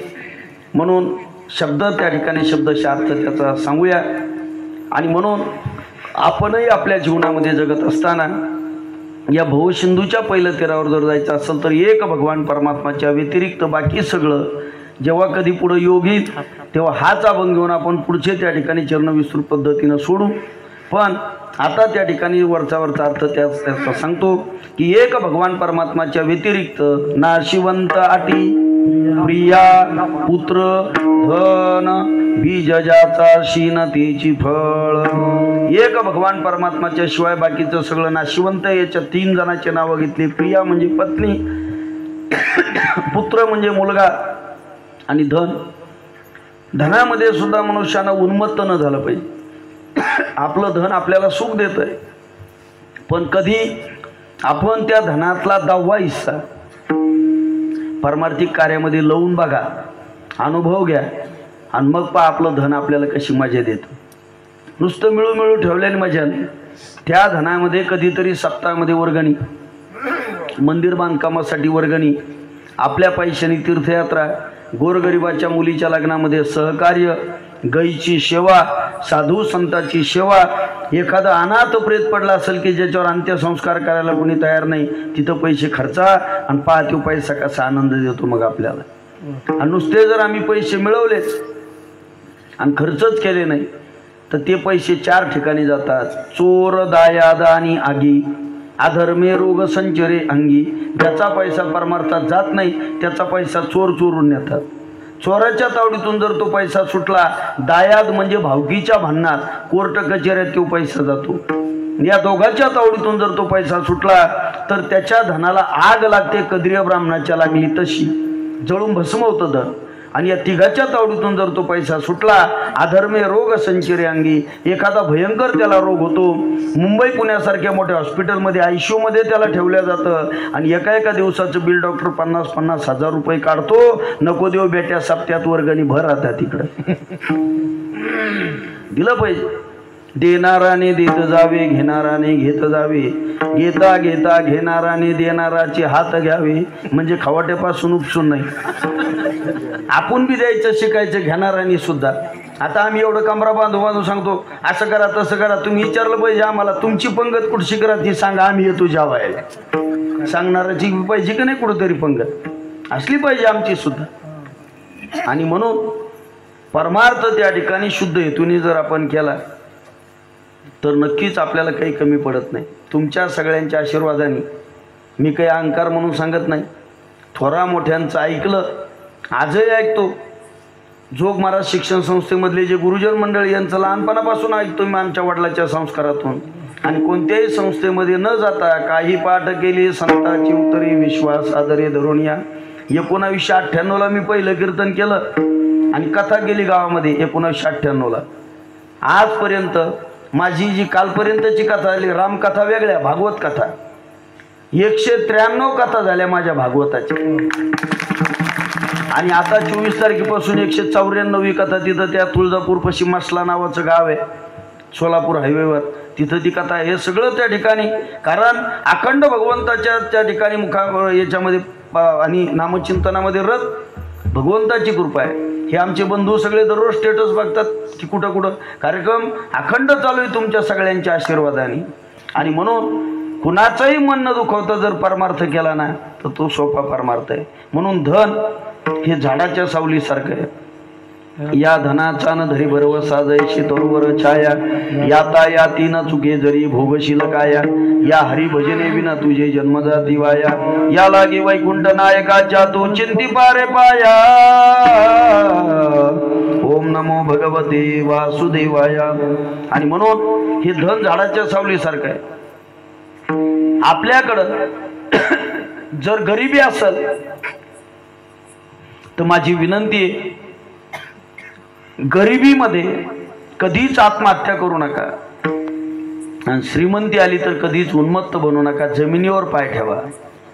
म्हणून शब्द त्या ठिकाणी शब्दशार्थ त्याचा सांगूया. आणि म्हणून आपणही आपल्या जीवनामध्ये जगत असताना या भवसिंधूच्या पहिल्या तीरावर जर जायचं असेल तर एक भगवान परमात्माच्या व्यतिरिक्त बाकी सगळं जेव्हा कधी पुढं योग येईल तेव्हा हाच अभंग घेऊन आपण पुढचे त्या ठिकाणी चरण विस्तृत पद्धतीनं सोडू. पण आता त्या ठिकाणी वरचा अर्थ त्याचा सांगतो की एक भगवान परमात्माच्या व्यतिरिक्त नाशिवंत आटी, प्रिया, पुत्र, धन, बीज ज्याचा शीनतेची फळ. एक भगवान परमात्माच्या शिवाय बाकीचं सगळं नाशिवंत. याच्या 3 जणांचे नावं घेतली. प्रिया म्हणजे पत्नी, पुत्र म्हणजे मुलगा, आणि धन. धनामध्ये सुद्धा मनुष्यानं उन्मत्त न झालं पाहिजे. आपलं धन आपल्याला सुख देत आहे, पण कधी आपण त्या धनातला 10वा हिस्सा परमार्थिक कार्यामध्ये लावून बघा, अनुभव घ्या, आणि मग पहा आपलं धन आपल्याला कशी मजा देतं. नुसतं मिळू मिळू ठेवल्याने मजा नाही. त्या धनामध्ये कधीतरी सप्ताहामध्ये वर्गणी, मंदिर बांधकामासाठी वर्गणी, आपल्या पैशाने तीर्थयात्रा, गोरगरिबाच्या मुलीच्या लग्नामध्ये सहकार्य, गायीची सेवा, साधू संतांची सेवा. एखादा अनाथ प्रेत पडला असेल की ज्याच्यावर अंत्यसंस्कार करायला कोणी तयार नाही, तिथं पैसे खर्चा आणि पहा तो पैसा कसा आनंद देतो मग आपल्याला. आणि नुसते जर आम्ही पैसे मिळवलेच आणि खर्चच केले नाही तर ते पैसे 4 ठिकाणी जातात. चोर, दायाद आणि आगी, अधर्मे रोग संचरे अंगी. ज्याचा पैसा परमार्थात जात नाही त्याचा पैसा चोर चोरून नेतात. चोराच्या तावडीतून जर तो पैसा सुटला, दायाद म्हणजे भावकीच्या भांडणात, कोर्ट कचेऱ्यात तो पैसा जातो. या दोघांच्या तावडीतून जर तो पैसा सुटला तर त्याच्या धनाला आग लागते, कद्रिय ब्राह्मणाच्या लागली तशी, जळून भस्म होतं धन. आणि या तिघाच्या तावडीतून जर तो पैसा सुटला, अधर्मे रोग संचिरे अंगी, एखादा भयंकर त्याला रोग होतो, मुंबई पुण्यासारख्या मोठ्या हॉस्पिटलमध्ये ICU मध्ये त्याला ठेवलं जातं आणि एका दिवसाचं बिल डॉक्टर 50-50 हजार रुपये काढतो. नको देव बेट्या, सप्त्यात वर्गणी भर आता तिकडं. दिलं पाहिजे. देणाराने देत जावे, घेणाराने घेत जावे, घेता घेता घेणाराने देणाराचे हात घ्यावे. म्हणजे खवाट्यापासून उपसून नाही, आपण बी द्यायचं शिकायचं, घेणाराने सुद्धा. आता आम्ही एवढं कमरा बांधू सांगतो, असं करा तसं करा. तुम्ही विचारलं पाहिजे आम्हाला, तुमची पंगत कुठशी करा ती सांगा, आम्ही येतो जेवायला. सांगणाराची पाहिजे की नाही कुठंतरी पंगत असली पाहिजे आमची सुद्धा. आणि म्हणून परमार्थ त्या ठिकाणी शुद्ध हेतूने जर आपण केला तर नक्कीच आपल्याला काही कमी पडत नाही. तुमच्या सगळ्यांच्या आशीर्वादाने, मी काही अहंकार म्हणून सांगत नाही, थोरा मोठ्यांचं ऐकलं, आजही ऐकतो. जोग महाराज शिक्षण संस्थेमधले जे गुरुजन मंडळी यांचं लहानपणापासून ऐकतो मी आमच्या वडिलाच्या संस्कारातून. आणि कोणत्याही संस्थेमध्ये न जाता काही पाठ केले संतांची उत्तरी, विश्वास आदरे धरून या. 1998ला मी पहिलं कीर्तन केलं आणि कथा केली गावामध्ये 1998ला. आजपर्यंत माझी जी कालपर्यंतची कथा आली, रामकथा वेगळ्या, भागवत कथा 193 कथा झाल्या माझ्या भागवताच्या. आणि आता 24 तारखेपासून 194वी कथा तिथं त्या तुळजापूर पश्चिम मसला नावाचं गाव आहे, सोलापूर हायवेवर, तिथं ती कथा. हे सगळं त्या ठिकाणी, कारण अखंड भगवंताच्या त्या ठिकाणी याच्यामध्ये आणि नामचिंतनामध्ये रथ भगवंताची कृपा आहे. हे आमचे बंधू सगळे दररोज स्टेटस बघतात की कुठं कुठं कार्यक्रम अखंड चालू आहे तुमच्या सगळ्यांच्या आशीर्वादाने. आणि म्हणून कुणाचंही मन न दुखवता जर परमार्थ केला ना तर तो सोपा परमार्थ आहे. म्हणून धन हे झाडाच्या सावलीसारखं आहे. या धनाचा न धरी भरवसा जैशी तरुवर छाया, याता याती न चुके जरी भोगशील काया, या हरी भजने विना तुझे जन्मजाती वाया, या लागे वैकुंठ नायकाच्या तू चिंती पारे पाया. ओम नमो भगवते वासुदेवाया. आणि म्हणून हे धन झाडाच्या सावलीसारखं आहे. आपल्याकडं जर गरिबी असेल तर माझी विनंती आहे, गरिबीमध्ये कधीच आत्महत्या करू नका. आणि श्रीमंती आली तर कधीच उन्मत्त बनू नका. जमिनीवर पाय ठेवा,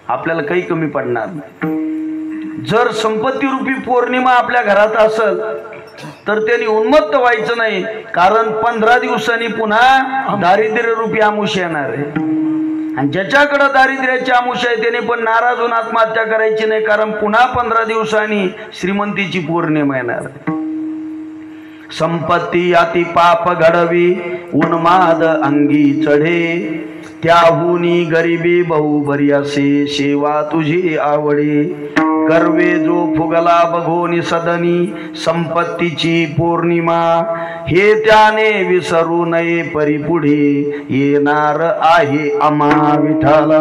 आपल्याला काही कमी पडणार नाही. जर संपत्तीरूपी पौर्णिमा आपल्या घरात असेल तर त्यांनी उन्मत्त व्हायचं नाही, कारण 15 दिवसांनी पुन्हा दारिद्र्यरूपी आमुष्य येणार आहे. आणि ज्याच्याकडे दारिद्र्याची आमुष्य आहे त्याने पण नाराज होऊन आत्महत्या करायची नाही, कारण पुन्हा 15 दिवसांनी श्रीमंतीची पौर्णिमा येणार. संपत्ती अति पाप घडवी, उन्माद अंगी चढे, त्याहुनी गरिबी बहु बरी असे, सेवा तुझी आवडे. गर्वे जो फुगला बघोनी सदनी, संपत्तीची पौर्णिमा, हे त्याने विसरू नये परिपुढे, येणार आहे आम्हा विठाला.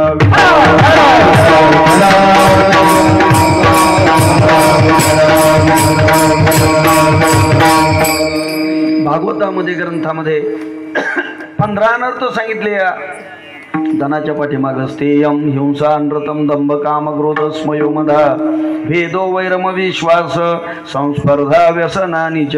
भागवतामध्ये ग्रंथामध्ये 15 अनर्थ सांगितले. धनाच्या पाठीमाग स्थेयम हिंसा नृतम दंभ काम क्रोध स्मयो मधा, भेदो वैरम विश्वास संस्पर्धा व्यसनानीच,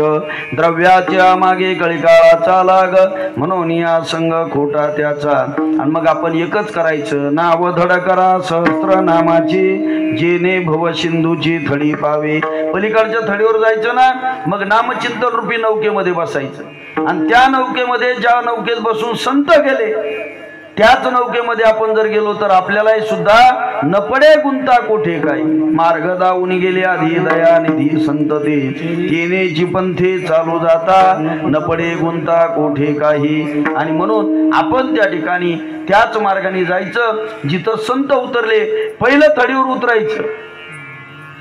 द्रव्याच्या मागे कळिकाळाचा लाग, म्हणून या संघ खोटा त्याचा. आणि मग आपण एकच करायचं, नाव धड करा सहस्त्र नामाची, जेने भव सिंधूची थडी पावे. पलीकडच्या थडीवर जायचं ना, मग नामचिंतन रूपी नौकेमध्ये बसायचं. आणि त्या नौकेमध्ये, ज्या नौकेत बसून संत गेले त्याच नौकेमध्ये आपण जर गेलो तर आपल्यालाही सुद्धा न पडे गुंता कोठे काही. मार्ग दावून गेले आधी दया निधी संतते, तेनेची पंथे चालू जाता, न पडे गुंता कोठे काही. आणि म्हणून आपण त्या ठिकाणी त्याच मार्गाने जायचं जिथं संत उतरले, पहिलं थडीवर उतरायचं.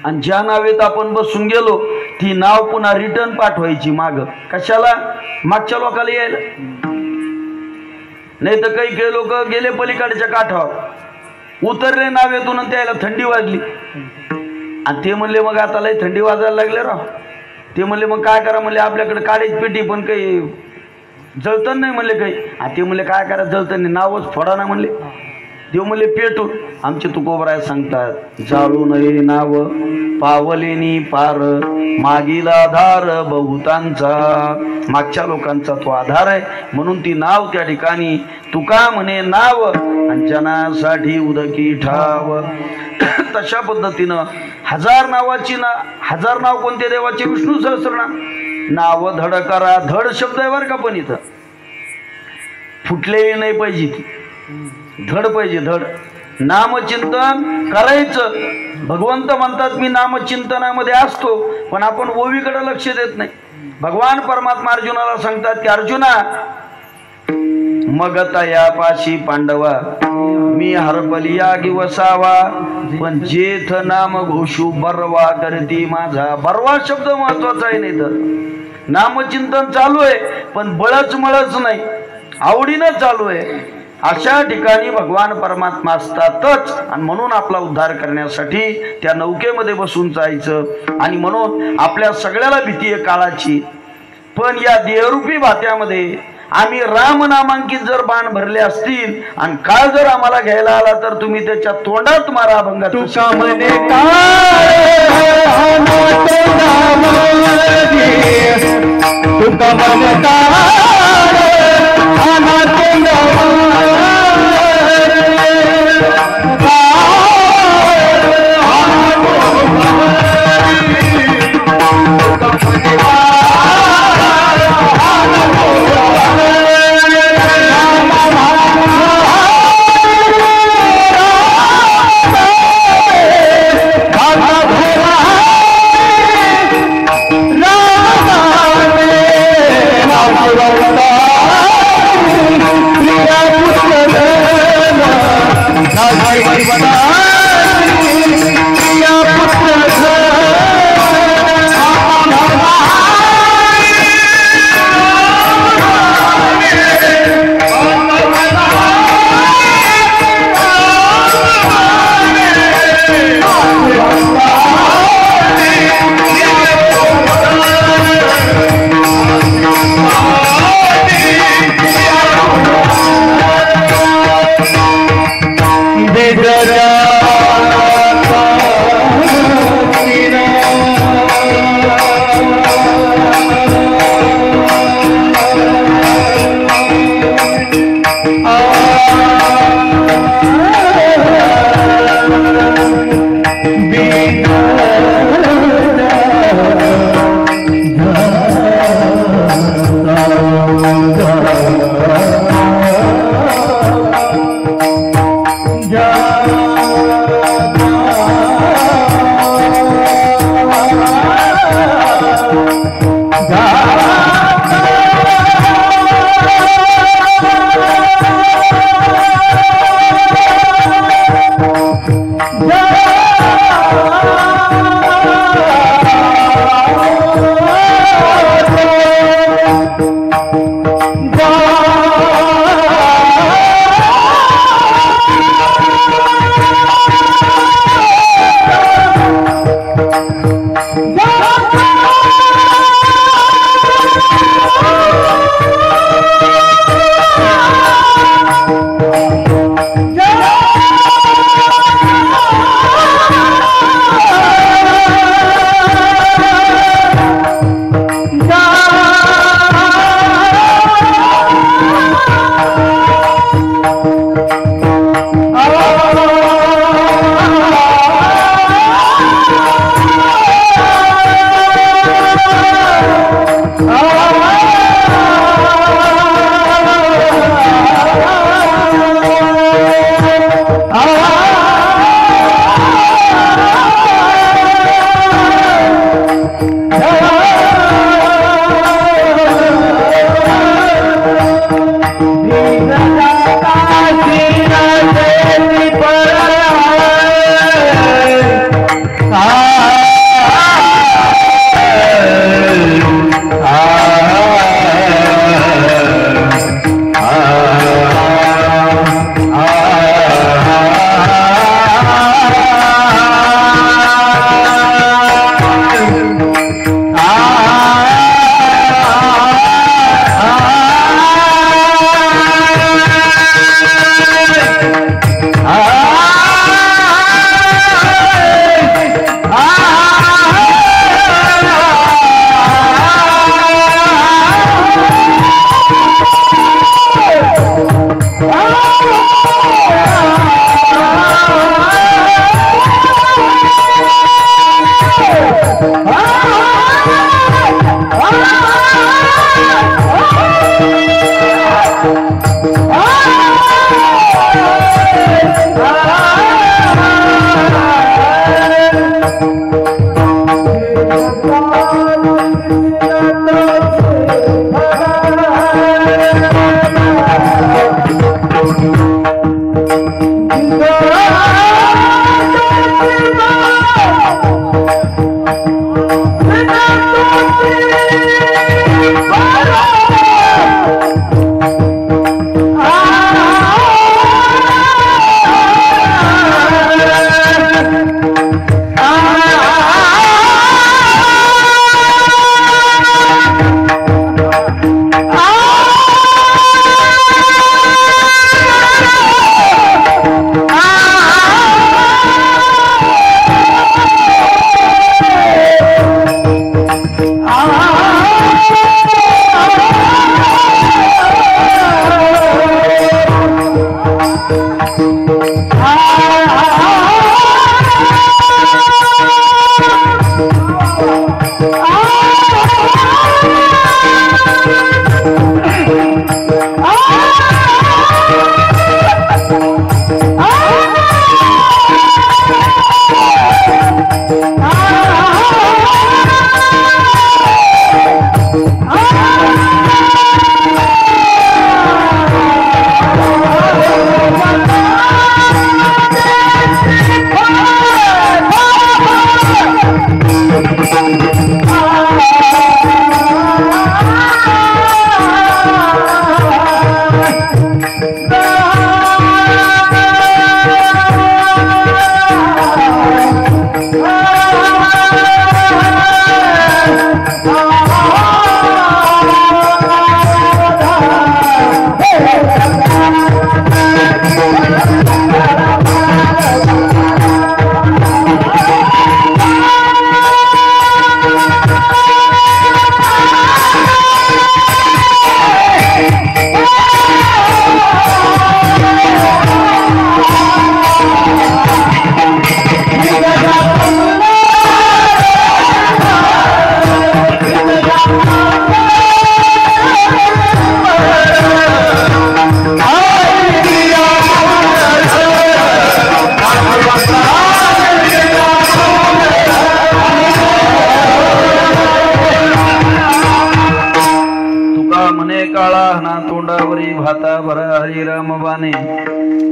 आणि ज्या नावेत आपण बसून गेलो ती नाव पुन्हा रिटर्न पाठवायची माग. कशाला? मागच्या लोकांना यायला. नाही तर काही लोक गेले पलीकडच्या काठावर, उतरले नावेतून, त्याला थंडी वाजली आणि ते म्हणले मग आता लय थंडी वाजायला लागले राव. ते म्हणले मग काय करा, म्हणले आपल्याकडे काढायची पेटी पण काही जळतण नाही म्हणले काही. ते म्हणले काय करा, जळतण नाही, नावच फोडा ना म्हणले. देव म्हणले पेटून. आमचे तुकोबराय सांगतात, जाळू नये नाव पावलेनी पार मागील आधार बहुतांचा, मागच्या लोकांचा तो आधार आहे. म्हणून ती नाव त्या ठिकाणी तुका म्हणे नाव अंजनासाठी उदकी ठाव. तशा पद्धतीनं हजार नाव कोणते देवाचे? विष्णू सहस्रनाम. नाव धड करा, धड शब्द आहे बरं का, पण इथं फुटलेली नाही पाहिजे, ती धड पाहिजे, धड. नामचिंतन करायचं. भगवंत म्हणतात मी नामचिंतनामध्ये असतो, पण आपण ओवीकडे लक्ष देत नाही. भगवान परमात्मा अर्जुनाला सांगतात की अर्जुना, मग तयापाशी पांडवा मी हरपलिया वसावा, पण जेथ नाम घोषू बरवा करती माझा. बरवा शब्द महत्वाचा आहे. नाही तर नामचिंतन चालू आहे, पण बळच मळच नाही, आवडीनं चालू आहे. अशा ठिकाणी भगवान परमात्मा असतातच. आणि म्हणून आपला उद्धार करण्यासाठी त्या नौकेमध्ये बसून जायचं. आणि म्हणून आपल्या सगळ्याला भीती आहे काळाची, पण या देहरूपी भात्यामध्ये आम्ही राम नामांकित जर बाण भरले असतील आणि काळ जर आम्हाला घ्यायला आला तर तुम्ही त्याच्या तोंडात मारा अभंगात. तुका म्हणे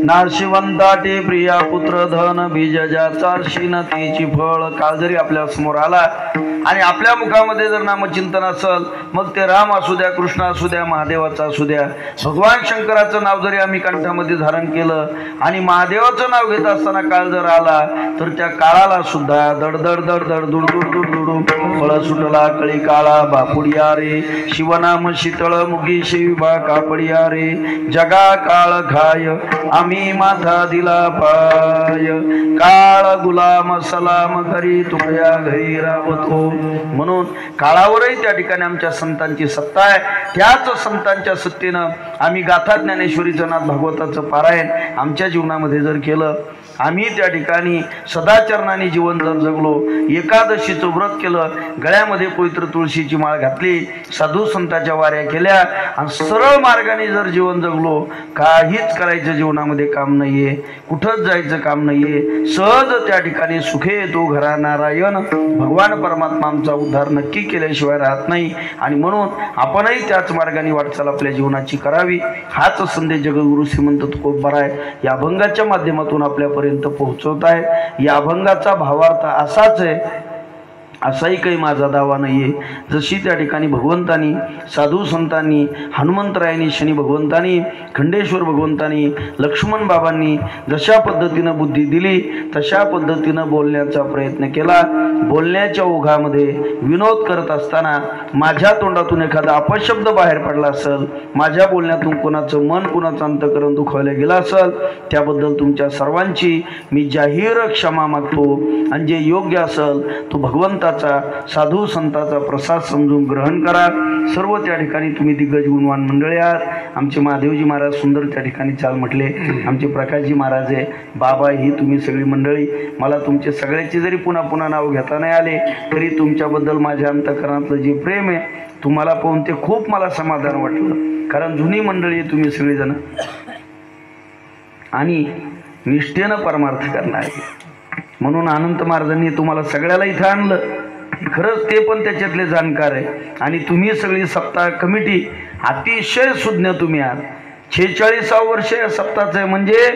नाशिवंताटे प्रिया पुत्र धन बीज ज्याचा शिनतीची फळ. काळ जरी आपल्या समोर आला आणि आपल्या मुखामध्ये जर नामचिंतन असेल, मग ते राम असू द्या, कृष्ण असू द्या, महादेवाचा असू द्या, भगवान शंकराचं नाव जरी आम्ही कंठामध्ये धारण केलं आणि महादेवाचं नाव घेत असताना काळ जर आला, तर त्या काळाला सुद्धा दडदड दडदड दुडदुड दुडदुड फळ सुटला कळी काळा बापुडिया रे. शिवनाम शीतळ मुगी शिवा कापडिया रे. जगा काळ खाय आम्ही माथा दिला पाय. काळ गुलाम सलाम करी तुकड्या घरी रावतो. म्हणून काळावरही त्या ठिकाणी आमच्या संतांची सत्ता आहे. त्याच संतांच्या सत्तेनं आम्ही गाथा ज्ञानेश्वरीचं नाथ भागवताचं पारायण आमच्या जीवनामध्ये जर केलं, आम्ही त्या ठिकाणी सदाचरणाने जीवन जर जगलो, एकादशीचं व्रत केलं, गळ्यामध्ये पवित्र तुळशीची माळ घातली, साधू संतांच्या वाऱ्या केल्या आणि सरळ मार्गाने जर जीवन जगलो, काहीच करायचं जीवनामध्ये काम नाहीये, कुठंच जायचं काम नाहीये, सहज त्या ठिकाणी सुखे येतो घरा नारायण. भगवान परमात्मा आमचा उद्धार नक्की केल्याशिवाय राहत नाही. आणि म्हणून आपणही त्याच मार्गाने वाटचाल आपल्या जीवनाची करावी. हाच संदेश जगद्गुरु श्रीमंत तुकोबाराय या अभंगाच्या माध्यमातून आपल्यापर्यंत पोहोचवत आहे. या अभंगाचा भावार्थ असाच आहे, असाही काही माझा दावा नाहीये. जशी त्या ठिकाणी भगवंतानी, साधू संतांनी, हनुमंतरायांनी, शनी भगवंतानी, खंडेश्वर भगवंतानी, लक्ष्मण बाबांनी जशा पद्धतीनं बुद्धी दिली, तशा पद्धतीनं बोलण्याचा प्रयत्न केला. बोलण्याच्या ओघामध्ये विनोद करत असताना माझ्या तोंडातून एखादा अपशब्द बाहेर पडला असेल, माझ्या बोलण्यातून कोणाचं मन, कोणाचं अंतःकरण दुखावलं गेलं असेल, त्याबद्दल तुमच्या सर्वांची मी जाहीर क्षमा मागतो. आणि जे योग्य असेल तो भगवंत भगवंताचा साधू संताचा प्रसाद समजून ग्रहण करा। सर्व त्या ठिकाणी तुम्ही दिग्गज गुणवान मंडळी आहात। आमचे महादेवजी महाराज सुंदर त्या ठिकाणी चाल म्हटले, आमचे प्रकाशजी महाराज आहे, बाबा, ही तुम्ही सगळी मंडळी, मला तुमचे सगळ्याचे जरी पुन्हा पुन्हा नाव घेता नाही आले तरी तुमच्याबद्दल माझ्या अंतःकरणातलं जे प्रेम आहे तुम्हाला पाहून ते खूप मला समाधान वाटलं, कारण जुनी मंडळी तुम्ही सगळेजण आणि निष्ठेनं परमार्थ करणारे, म्हणून अनंत महाराजांनी तुम्हाला सगळ्याला इथं आणलं। खरंच ते पण त्याच्यातले जाणकार आहे आणि तुम्ही सगळी सप्ताह कमिटी अतिशय सुज्ञ तुम्ही आहात। 46 वर्ष सप्ताहाचं आहे, म्हणजे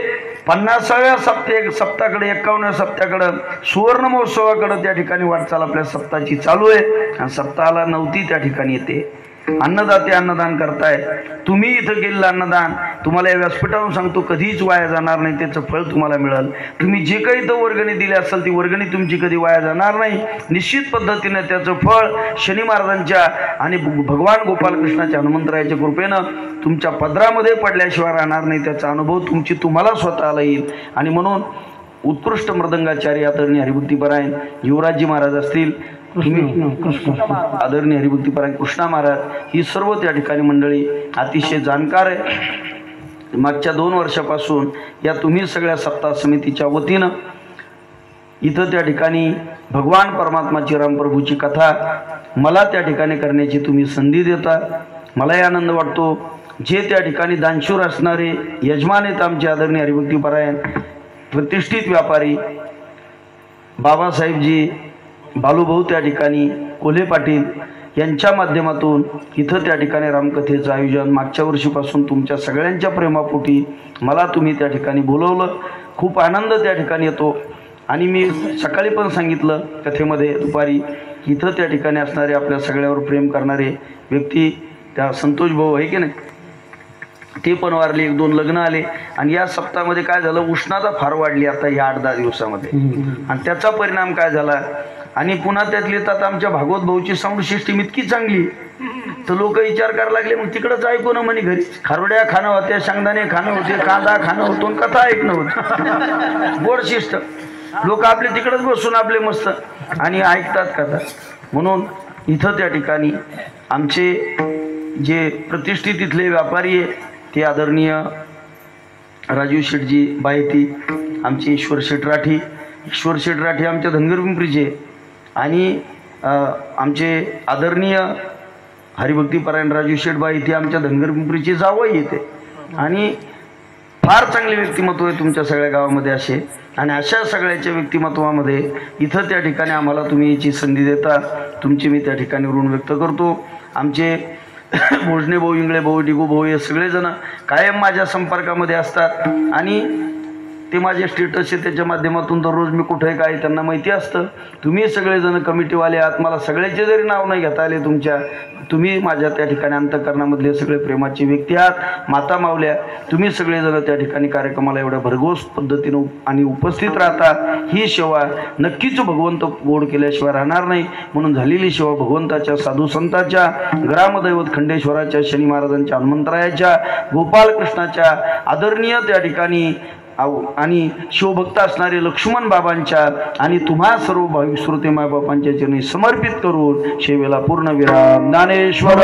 50व्या सप्ताहाकडे 51व्या सप्ताहाकडं सुवर्ण महोत्सवाकडं त्या ठिकाणी वाटचाल आपल्या सप्ताहाची चालू आहे आणि सप्ताहाला 9ती त्या ठिकाणी येते। अन्नदाते अन्नदान करताय तुम्ही, इथं गेलेलं अन्नदान तुम्हाला या व्यासपीठावरून सांगतो कधीच वाया जाणार नाही, त्याचं फळ तुम्हाला मिळेल। तुम्ही जे काही इथं वर्गणी दिली असेल ती वर्गणी तुमची कधी वाया जाणार नाही, निश्चित पद्धतीने त्याचं फळ शनी महाराजांच्या आणि भगवान गोपालकृष्णाच्या हनुमंतरायाच्या कृपेनं तुमच्या पदरामध्ये पडल्याशिवाय राहणार नाही, त्याचा अनुभव तुम्हाला स्वतःला येईल। आणि म्हणून उत्कृष्ट मृदंगाचार्य आदरणीय हरिभक्तीपरायण युवराजजी महाराज असतील, आदरणीय हरिभक्तीपरायण कृष्णा महाराज, ही सर्व त्या ठिकाणी मंडळी अतिशय जाणकार आहे। मागच्या 2 वर्षापासून या तुम्ही सगळ्या सप्ताह समितीच्या वतीनं इथं त्या ठिकाणी भगवान परमात्माची रामप्रभूची कथा मला त्या ठिकाणी करण्याची तुम्ही संधी देता, मलाही आनंद वाटतो। जे त्या ठिकाणी दानशूर असणारे यजमान आहेत आमचे आदरणीय हरिभक्तीपरायण प्रतिष्ठित व्यापारी बाबासाहेबजी बालूभाऊ त्या ठिकाणी कोल्हे पाटील यांच्या माध्यमातून इथं त्या ठिकाणी रामकथेचं आयोजन मागच्या वर्षीपासून तुमच्या सगळ्यांच्या प्रेमापोटी मला तुम्ही त्या ठिकाणी बोलवलं, खूप आनंद त्या ठिकाणी येतो। आणि मी सकाळी पण सांगितलं कथेमध्ये दुपारी, इथं त्या ठिकाणी असणारे आपल्या सगळ्यावर प्रेम करणारे व्यक्ती त्या संतोष भाऊ आहे की नाही, ते पण वारले, 1-2 लग्न आले आणि या सप्ताहामध्ये काय झालं, उष्णता फार वाढली आता या 8-10 दिवसामध्ये आणि त्याचा परिणाम काय झाला। आणि पुन्हा त्यातले तर आमच्या भागवत भाऊची साऊंड सिस्टीम इतकी चांगली तर लोक विचार करायला लागले, मग तिकडंच ऐकू ना म्हणे, घरी खारोड्या खाणं होत्या, शेंगदाणे खाणं होते, कांदा खाणं होतो, कथा ऐकणं होतं, गोड शिस्त, लोक आपले तिकडंच बसून आपले मस्त आणि ऐकतात कथा। म्हणून इथं त्या ठिकाणी आमचे जे प्रतिष्ठित इथले व्यापारी आहे ते आदरणीय राजीव शेठजी बाहेती, आमचे ईश्वर शेठ राठी आमच्या धनगर पिंपरीचे आणि आमचे आदरणीय हरिभक्तीपरायण राजीव शेठ बाहेती आमच्या धनगर पिंपरीचे जावई येते आणि फार चांगले व्यक्तिमत्व आहे तुमच्या सगळ्या गावामध्ये असे, आणि अशा सगळ्याच्या व्यक्तिमत्वामध्ये इथं त्या ठिकाणी आम्हाला तुम्ही याची संधी देता, तुमची मी त्या ठिकाणी ऋण व्यक्त करतो। आमचे भोजने भाऊ, इंगळे भाऊ, डिगू भाऊ हे सगळेजण कायम माझ्या संपर्कामध्ये असतात आणि ते माझे स्टेटस आहे त्याच्या माध्यमातून दररोज मी कुठे काय त्यांना माहिती असतं। तुम्ही सगळेजण कमिटीवाले आहात, मला सगळ्याचे जरी नाव नाही घेता आले तुमच्या, तुम्ही माझ्या त्या ठिकाणी अंतःकरणामधले सगळे प्रेमाचे व्यक्ती आहात, माता मावल्या, तुम्ही सगळेजण त्या ठिकाणी कार्यक्रमाला एवढ्या भरघोस पद्धतीनं आणि उपस्थित राहता। ही सेवा नक्कीच भगवंत गोड केल्याशिवाय राहणार नाही, म्हणून झालेली सेवा भगवंताच्या साधू संतांच्या ग्रामदैवत खंडेश्वराच्या शनी महाराजांच्या हनुमंतरायाच्या गोपालकृष्णाच्या आदरणीय त्या ठिकाणी आणि शिवभक्त असणारे लक्ष्मण बाबांच्या आणि तुम्हा सर्व भाविक श्रोते मायबापांच्या चरणी समर्पित करून सेवेला पूर्ण विराम। ज्ञानेश्वर